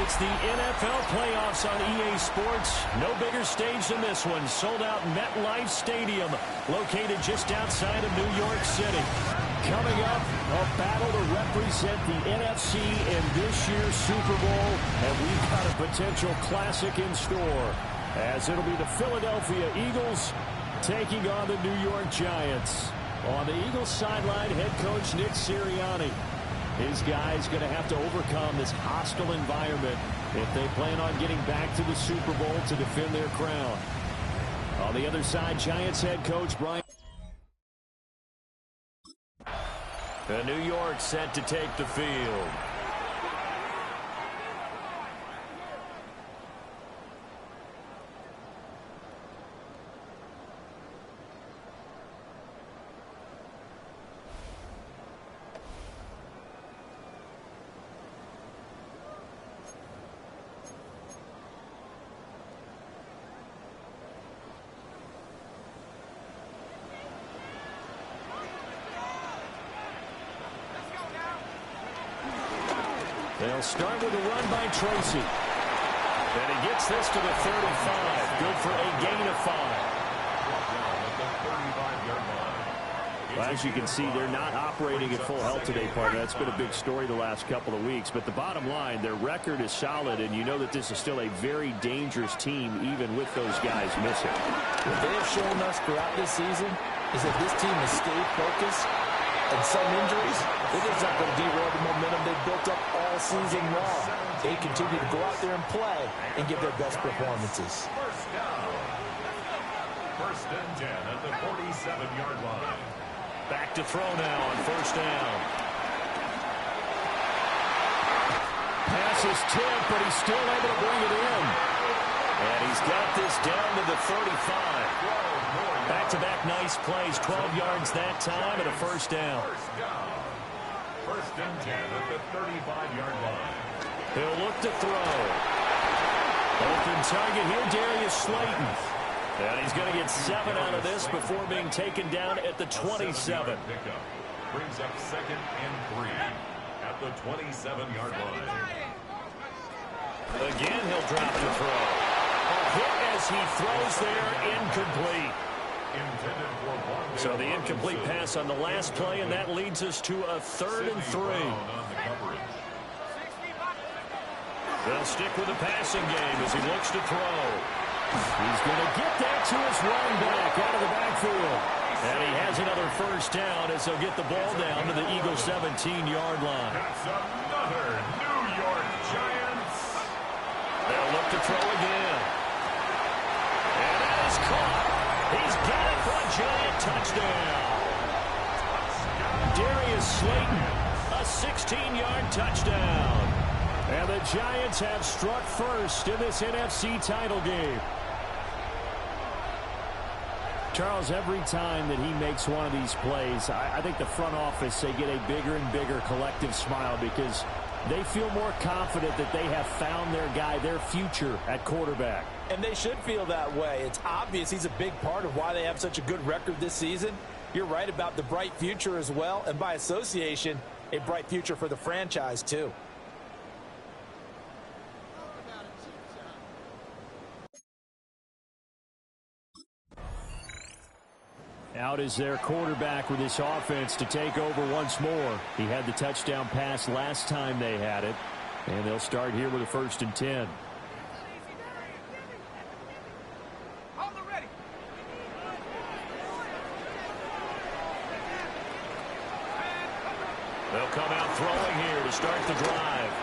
It's the NFL playoffs on EA Sports. No bigger stage than this one. Sold out MetLife Stadium, located just outside of New York City. Coming up, a battle to represent the NFC in this year's Super Bowl. And we've got a potential classic in store, as it'll be the Philadelphia Eagles taking on the New York Giants. On the Eagles sideline, head coach Nick Sirianni. His guys going to have to overcome this hostile environment if they plan on getting back to the Super Bowl to defend their crown. On the other side, Giants head coach Brian. New York set to take the field. They'll start with a run by Tracy. And he gets this to the 35. Good for a gain of 5. Well, as you can see, they're not operating at full health today, partner. That's been a big story the last couple of weeks. But the bottom line, their record is solid, and you know that this is still a very dangerous team, even with those guys missing. What they have shown us throughout this season is that this team has stayed focused. And some injuries, it is not going to derail the momentum they've built up all season long. They continue to go out there and play and give their best performances. First and 10 at the 47-yard line. Back to throw now on first down. Pass is tipped, but he's still able to bring it in. And he's got this down to the 35. Back-to-back nice plays, 12 yards that time, and a first down. First and 10 at the 35-yard line. He'll look to throw. Open target here, Darius Slayton. And he's going to get 7 out of this before being taken down at the 27. Pickup brings up second and 3 at the 27-yard line. Again, he'll drop to throw. A hit as he throws there, incomplete. So the incomplete pass on the last play, and that leads us to a 3rd and 3. They'll stick with the passing game as he looks to throw. He's going to get that to his running back out of the backfield. And he has another first down as he'll get the ball down to the Eagles' 17-yard line. That's another New York Giants. They'll look to throw again. And that is caught. He's got it for a Giant touchdown. Darius Slayton, a 16-yard touchdown. And the Giants have struck first in this NFC title game. Charles, every time that he makes one of these plays, I think the front office, they get a bigger and bigger collective smile because they feel more confident that they have found their guy, their future at quarterback. And they should feel that way. It's obvious he's a big part of why they have such a good record this season. You're right about the bright future as well, and by association, a bright future for the franchise too. Out is their quarterback with this offense to take over once more. He had the touchdown pass last time they had it. And they'll start here with a 1st and 10. They'll come out throwing here to start the drive.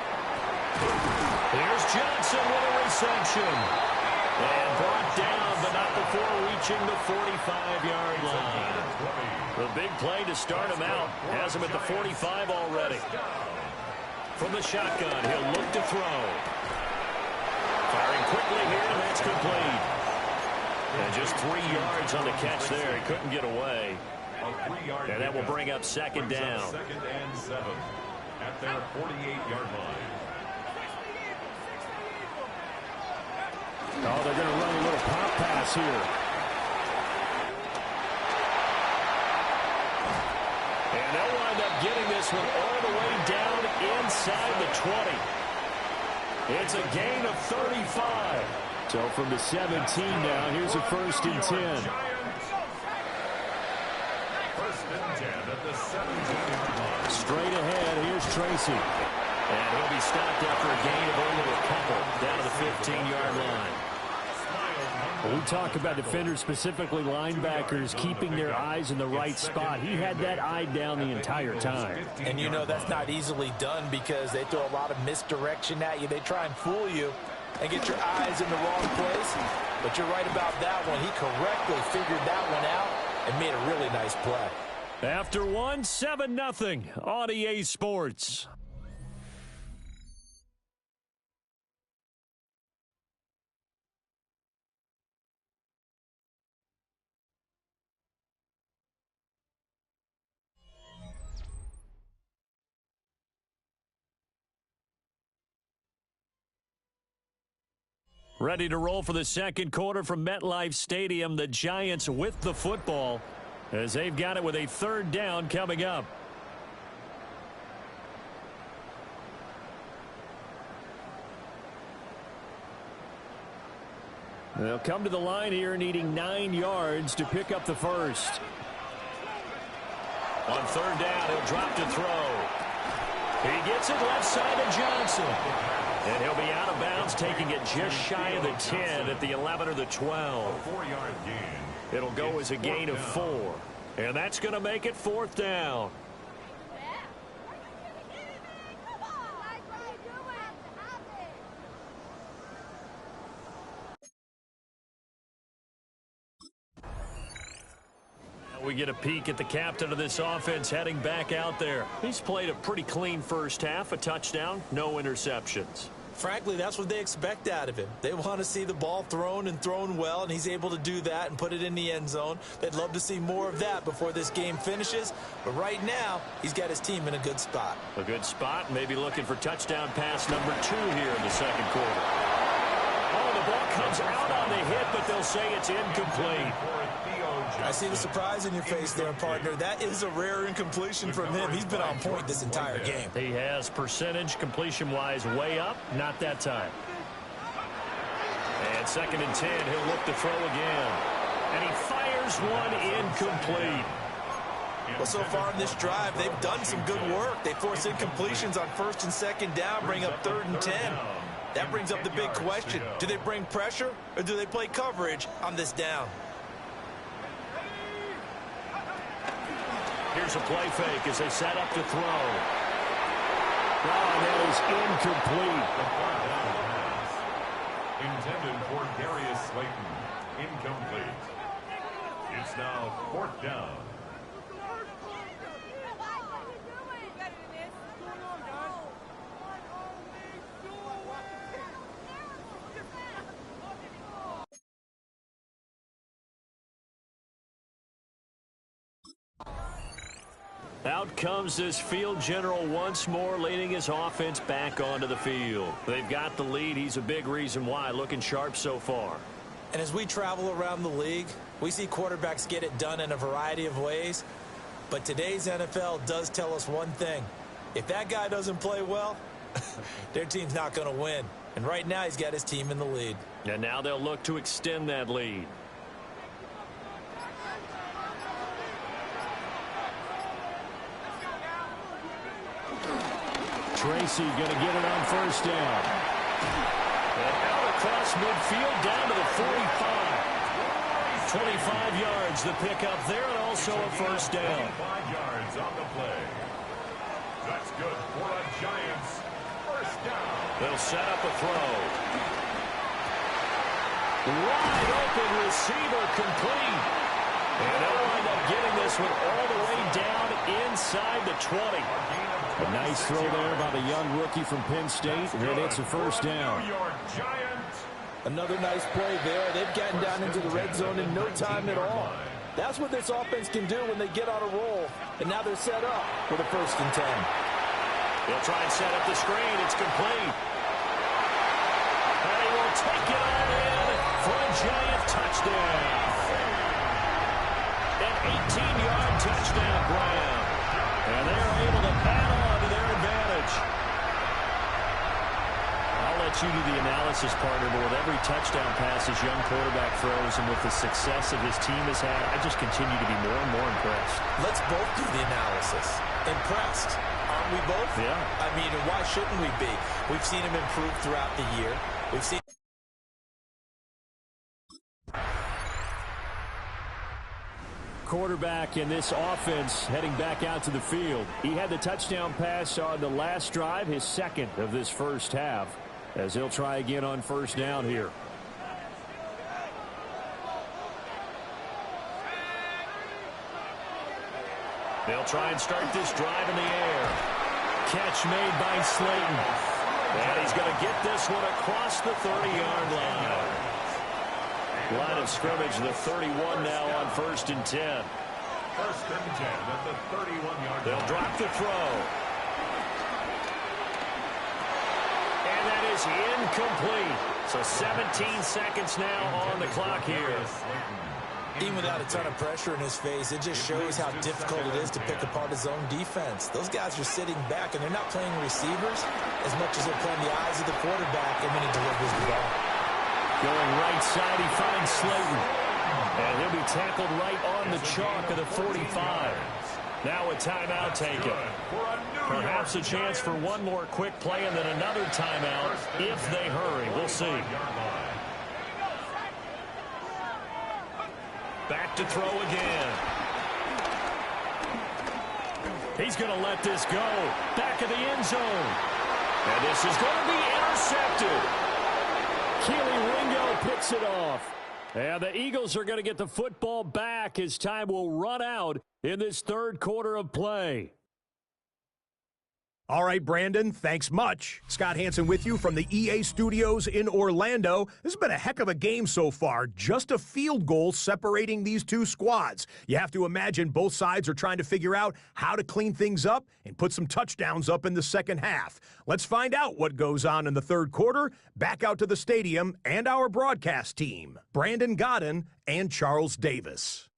Here's Johnson with a reception. And brought down, but not before reaching the 45-yard line. The big play to start him out. Has him at the 45 already. From the shotgun, he'll look to throw. Firing quickly here, and that's complete. And just 3 yards on the catch there. He couldn't get away. And that will bring up second down. Second and 7 at their 48-yard line. Oh, they're going to run a little pop pass here. And they'll wind up getting this one all the way down inside the 20. It's a gain of 35. So from the 17 now, here's a 1st and 10. First and 10 at the 17-yard line. Straight ahead, here's Tracy. And he'll be stopped after a gain of only a couple down to the 15-yard line. Well, we talk about defenders, specifically linebackers, keeping their eyes in the right spot. He had that eye down the entire time. And you know that's not easily done because they throw a lot of misdirection at you. They try and fool you and get your eyes in the wrong place. But you're right about that one. He correctly figured that one out and made a really nice play. After one, 7-0 on EA Sports. Ready to roll for the second quarter from MetLife Stadium. The Giants with the football as they've got it with a 3rd down coming up. They'll come to the line here needing 9 yards to pick up the first. On 3rd down, he'll drop to throw. He gets it left side of Johnson. And he'll be out of bounds, taking it just shy of the 10 at the 11 or the 12. 4-yard gain. It'll go as a gain of 4. And that's going to make it 4th down. We get a peek at the captain of this offense heading back out there. He's played a pretty clean first half, a touchdown, no interceptions. Frankly, that's what they expect out of him. They want to see the ball thrown and thrown well, and he's able to do that and put it in the end zone. They'd love to see more of that before this game finishes. But right now, he's got his team in a good spot. A good spot, maybe looking for touchdown pass number 2 here in the second quarter. Oh, the ball comes out on the hit, but they'll say it's incomplete. I see the surprise in your face there, partner. That is a rare incompletion from him. He's been on point this entire game. He has percentage completion-wise way up, not that time. And 2nd and 10, he'll look to throw again. And he fires one incomplete. Well, so far in this drive, they've done some good work. They force incompletions on 1st and 2nd down, bring up 3rd and 10. That brings up the big question. Do they bring pressure or do they play coverage on this down? Here's a play fake as they set up to throw. Oh, that is incomplete. Intended for Darius Slayton. Incomplete. It's now 4th down. Out comes this field general once more, leading his offense back onto the field. They've got the lead. He's a big reason why. Looking sharp so far. And as we travel around the league, we see quarterbacks get it done in a variety of ways. But today's NFL does tell us one thing. If that guy doesn't play well, their team's not going to win. And right now he's got his team in the lead. And now they'll look to extend that lead. Tracy going to get it on 1st down. And out across midfield down to the 45. 25 yards the pickup there, and also a 1st down. 5 yards on the play. That's good for the Giants. 1st down. They'll set up a throw. Wide open receiver complete. And they'll wind up getting this one all the way down inside the 20. A nice throw there by the young rookie from Penn State, and it's a 1st down. Another nice play there. They've gotten down into the red zone in no time at all. That's what this offense can do when they get on a roll. And now they're set up for the 1st and 10. They'll try and set up the screen. It's complete. And he will take it all in for a Giant touchdown. An 18-yard touchdown grab. And they're able to add on to their advantage. I'll let get you to the analysis, partner, but with every touchdown pass his young quarterback throws and with the success that his team has had, I just continue to be more and more impressed. Let's both do the analysis. Impressed. Aren't we both? Yeah. I mean, why shouldn't we be? We've seen him improve throughout the year. We've seen... Quarterback in this offense heading back out to the field. He had the touchdown pass on the last drive, his second of this first half, as he'll try again on first down here. They'll try and start this drive in the air. Catch made by Slayton. And he's going to get this one across the 30-yard line. Line of scrimmage, the 31 now on 1st and 10. 1st and 10 at the 31-yard line. They'll drop the throw. And that is incomplete. So 17 seconds now on the clock here. Even without a ton of pressure in his face, it just shows how difficult it is to pick apart his own defense. Those guys are sitting back, and they're not playing receivers as much as they're playing the eyes of the quarterback and when he delivers the ball. Going right side, he finds Slayton. And he'll be tackled right on the chalk of the 45. Now a timeout taken. Perhaps a chance for one more quick play and then another timeout if they hurry. We'll see. Back to throw again. He's going to let this go. Back of the end zone. And this is going to be intercepted. Keely Ringo picks it off. And the Eagles are going to get the football back as time will run out in this third quarter of play. All right, Brandon, thanks much. Scott Hansen with you from the EA Studios in Orlando. This has been a heck of a game so far. Just a field goal separating these two squads. You have to imagine both sides are trying to figure out how to clean things up and put some touchdowns up in the second half. Let's find out what goes on in the third quarter. Back out to the stadium and our broadcast team, Brandon Godden and Charles Davis.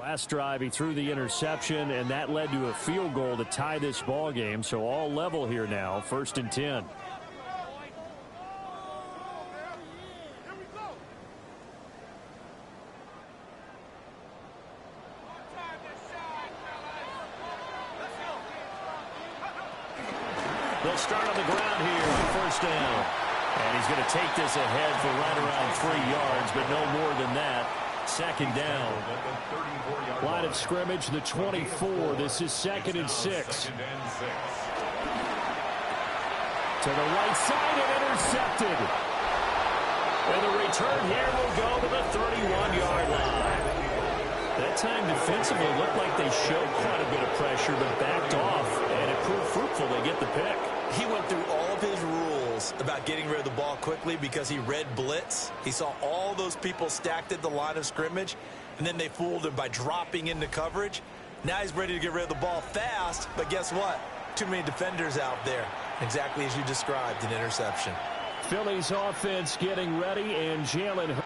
Last drive, he threw the interception, and that led to a field goal to tie this ball game. So all level here now, 1st and 10. They'll start on the ground here on 1st down. And he's going to take this ahead for right around 3 yards, but no more than that. 2nd down. Line of scrimmage, the 24. This is 2nd and 6. To the right side and intercepted. And the return here will go to the 31-yard line. That time defensively looked like they showed quite a bit of pressure, but backed off, and it proved fruitful. They get the pick. He went through all of his rules about getting rid of the ball quickly because he read blitz. He saw all those people stacked at the line of scrimmage, and then they fooled him by dropping into coverage. Now he's ready to get rid of the ball fast, but guess what? Too many defenders out there. Exactly as you described, an interception. Philly's offense getting ready, and Jalen.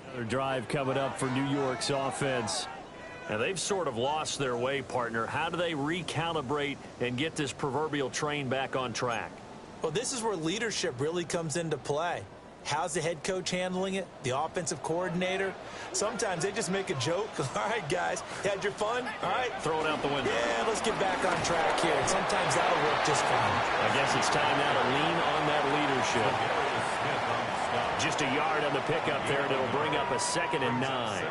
Another drive coming up for New York's offense. And they've sort of lost their way, partner. How do they recalibrate and get this proverbial train back on track? Well, this is where leadership really comes into play. How's the head coach handling it? The offensive coordinator? Sometimes they just make a joke. All right, guys, you had your fun? All right. Throw it out the window. Yeah, let's get back on track here. And sometimes that'll work just fine. I guess it's time now to lean on that leadership. Just a yard on the pickup there, and it'll bring up a 2nd and 9.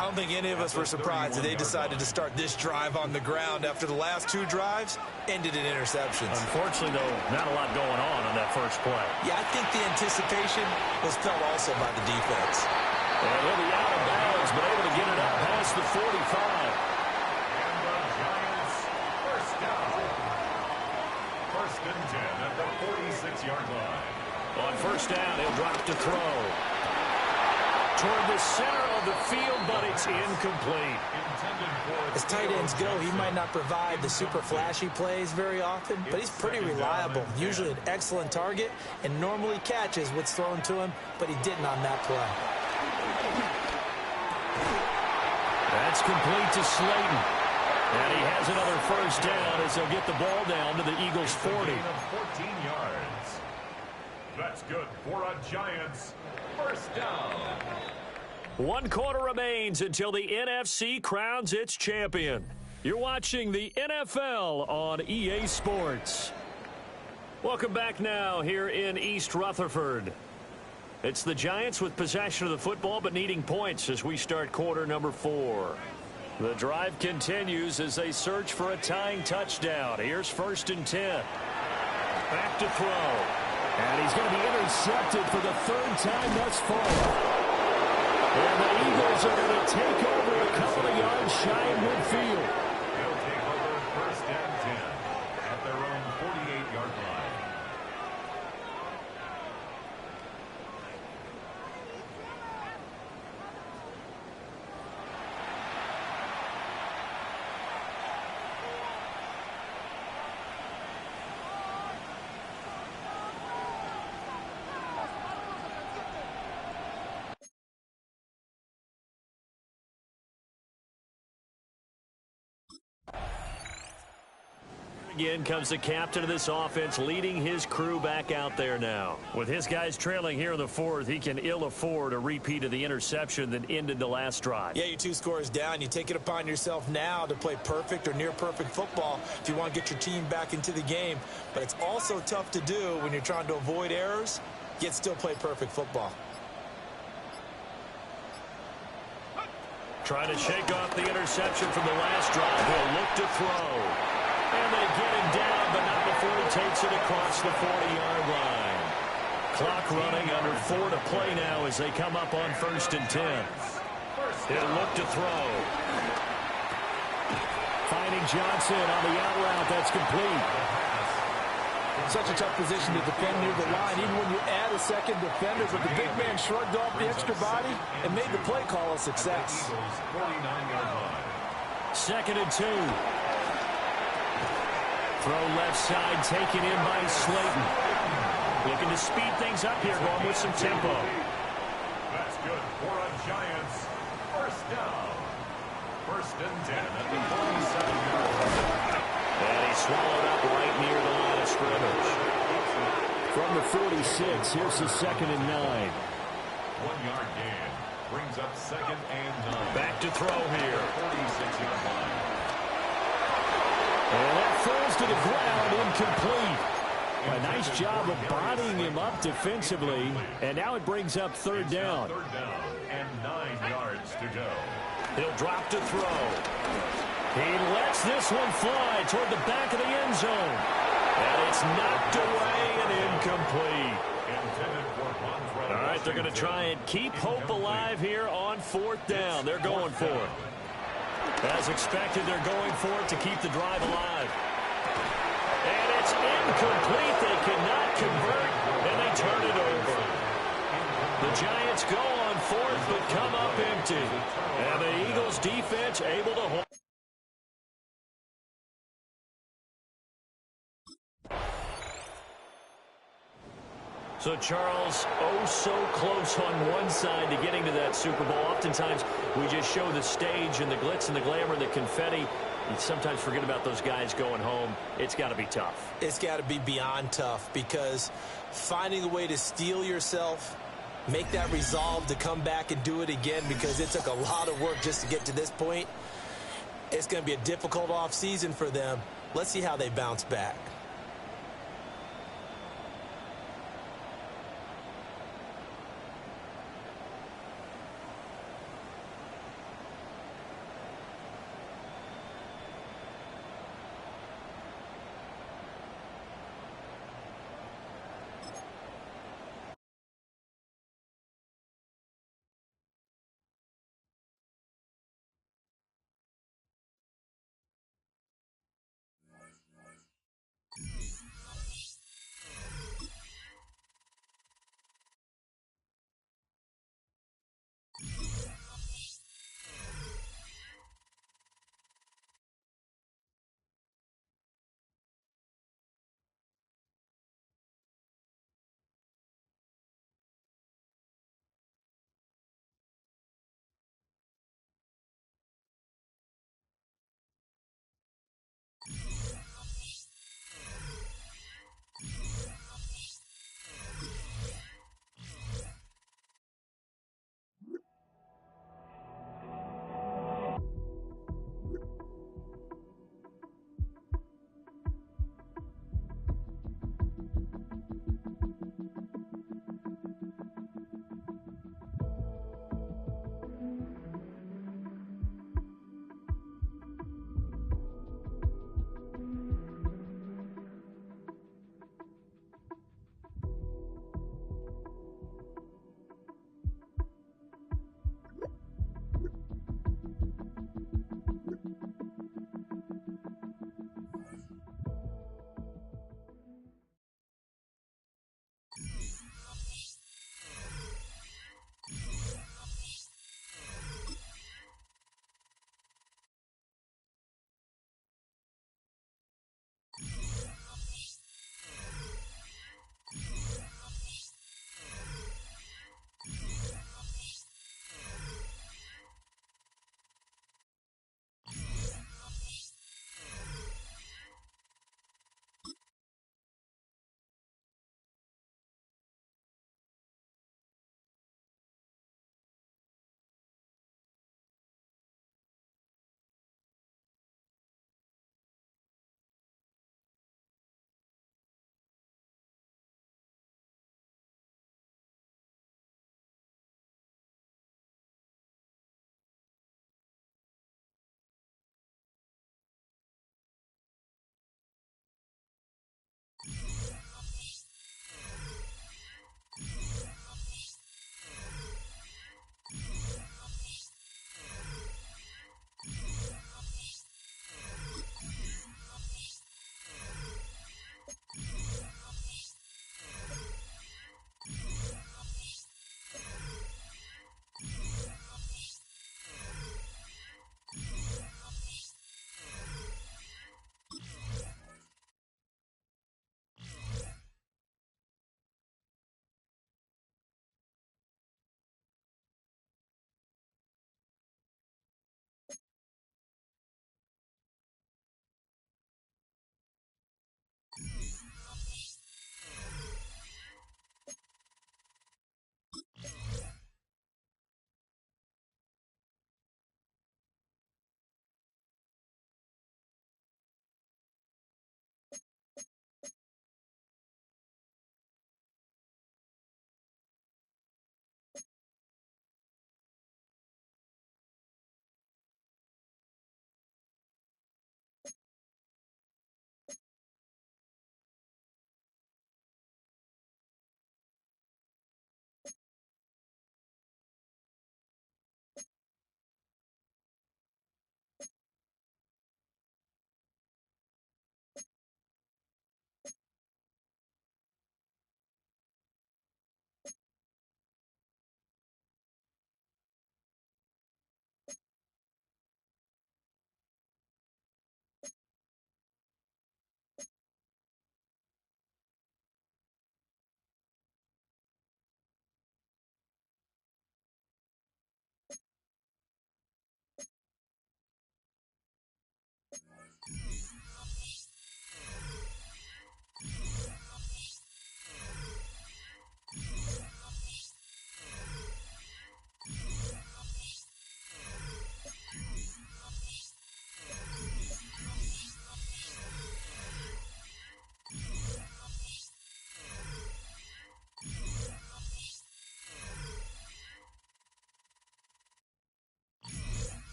I don't think any of us were surprised that they decided to start this drive on the ground after the last 2 drives ended in interceptions. Unfortunately, though, not a lot going on that first play. Yeah, I think the anticipation was felt also by the defense. And he'll be out of bounds, but able to get it up past the 45. And the Giants first down. 1st and 10 at the 46-yard line. On first down, he'll drop to throw. Toward the center of the field, but it's incomplete. As tight ends go, he might not provide the super flashy plays very often, but he's pretty reliable, usually an excellent target, and normally catches what's thrown to him, but he didn't on that play. That's complete to Slayton. And he has another first down as they'll get the ball down to the Eagles' 40. 14 yards. That's good for a Giants first down. 1 quarter remains until the NFC crowns its champion. You're watching the NFL on EA Sports. Welcome back now here in East Rutherford. It's the Giants with possession of the football but needing points as we start quarter number 4. The drive continues as they search for a tying touchdown. Here's 1st and 10. Back to throw. And he's going to be intercepted for the 3rd time thus far. And the Eagles are going to take over a couple of yards shy of midfield. They'll take over 1st and 10 at their own 48-yard line. Again comes the captain of this offense, leading his crew back out there now. With his guys trailing here in the 4th, he can ill afford a repeat of the interception that ended the last drive. Yeah, you're 2 scores down. You take it upon yourself now to play perfect or near perfect football if you want to get your team back into the game. But it's also tough to do when you're trying to avoid errors, yet still play perfect football. Trying to shake off the interception from the last drive. He'll look to throw. And they get him down, but not before he takes it across the 40-yard line. Clock running under 4 to play now as they come up on 1st and 10. He'll look to throw. Finding Johnson on the out route. That's complete. Such a tough position to defend near the line, even when you add a second defender, but the big man shrugged off the extra body and made the play call a success. 2nd and 2. Throw left side, taken in by Slayton. Looking to speed things up here, going with some tempo. That's good for a Giants first down. 1st and 10 at the 47-yard line. And he swallowed up right near the line of scrimmage. From the 46, here's the 2nd and 9. 1-yard gain brings up 2nd and 9. Back to throw here. 46-yard line. And that falls to the ground, incomplete. A nice job of bodying him up defensively, and now it brings up 3rd down. 3rd down and 9 yards to go. He'll drop to throw. He lets this one fly toward the back of the end zone. And it's knocked away and incomplete. All right, they're going to try and keep hope alive here on 4th down. They're going for it. As expected, they're going for it to keep the drive alive. And it's incomplete. They cannot convert, and they turn it over. The Giants go on 4th, but come up empty. And the Eagles defense able to hold. So, Charles, oh so close on one side to getting to that Super Bowl. Oftentimes, we just show the stage and the glitz and the glamour, the confetti. You sometimes forget about those guys going home. It's got to be tough. It's got to be beyond tough, because finding a way to steel yourself, make that resolve to come back and do it again, because it took a lot of work just to get to this point. It's going to be a difficult offseason for them. Let's see how they bounce back.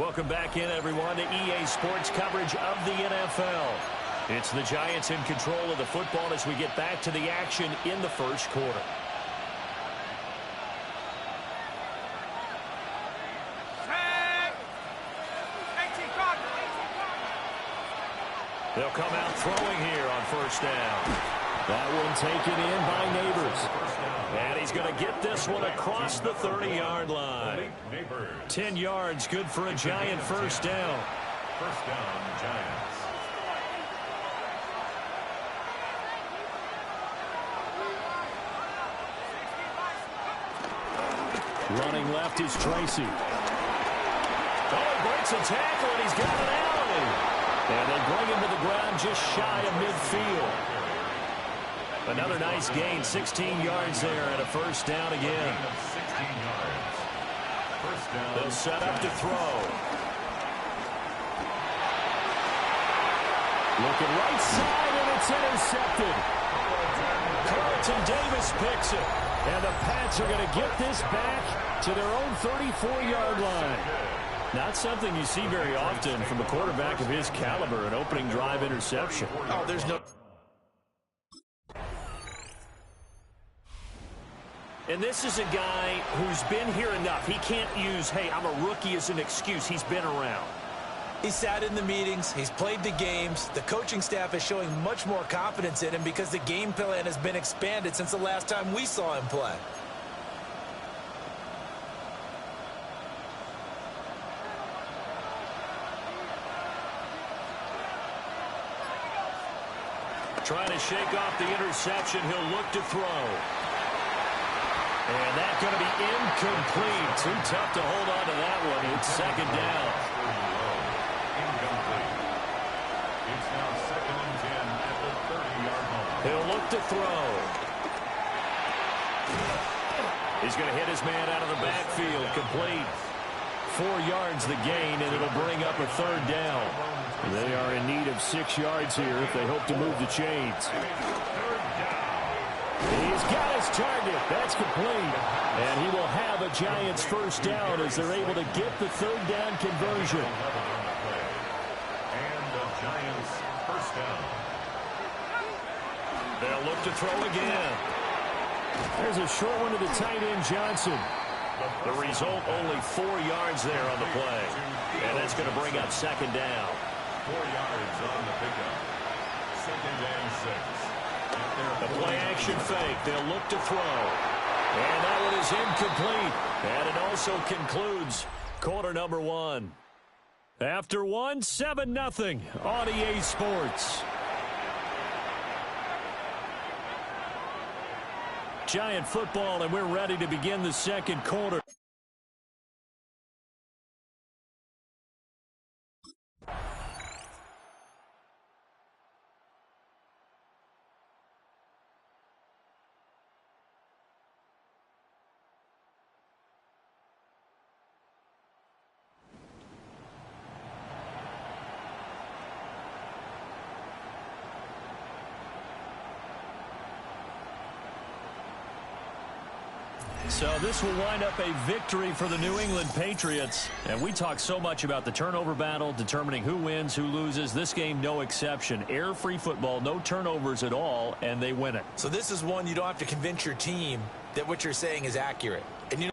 Welcome back in, everyone, to EA Sports coverage of the NFL. It's the Giants in control of the football as we get back to the action in the first quarter. They'll come out throwing here on first down. That one taken in by Neighbors. And he's going to get this one across the 30-yard line. 10 yards, good for a Giant first down. First down, Giants. Running left is Tracy. Oh, he breaks a tackle, and he's got an alley. And they bring him to the ground just shy of midfield. Another nice gain, 16 yards there, and a first down again. 16 yards. First down. They'll set up to throw. Looking right side, and it's intercepted. Carlton Davis picks it. And the Pats are going to get this back to their own 34-yard line. Not something you see very often from a quarterback of his caliber, an opening drive interception. Oh, there's no... And this is a guy who's been here enough. He can't use, hey, I'm a rookie as an excuse. He's been around. He sat in the meetings. He's played the games. The coaching staff is showing much more confidence in him because the game plan has been expanded since the last time we saw him play. Trying to shake off the interception. He'll look to throw. And that's going to be incomplete. Too tough to hold on to that one. It's second down. Incomplete. It's now 2nd and 10 at the 30-yard line. He'll look to throw. He's going to hit his man out of the backfield. Complete. 4 yards the gain, and it'll bring up a third down. They are in need of 6 yards here if they hope to move the chains. He's got his target. That's complete. And he will have a Giants first down as they're able to get the third down conversion. And the Giants first down. They'll look to throw again. There's a short one to the tight end, Johnson. The result, only 4 yards there on the play. And that's going to bring up second down. 4 yards on the pickup. 2nd and 6. The play-action fake. They'll look to throw. And that one is incomplete. And it also concludes quarter number 1. After 1, 7-0 on EA Sports. Giant football, and we're ready to begin the second quarter. So this will wind up a victory for the New England Patriots. And we talk so much about the turnover battle, determining who wins, who loses. This game, no exception. Error-free football, no turnovers at all, and they win it. So this is one you don't have to convince your team that what you're saying is accurate. And you know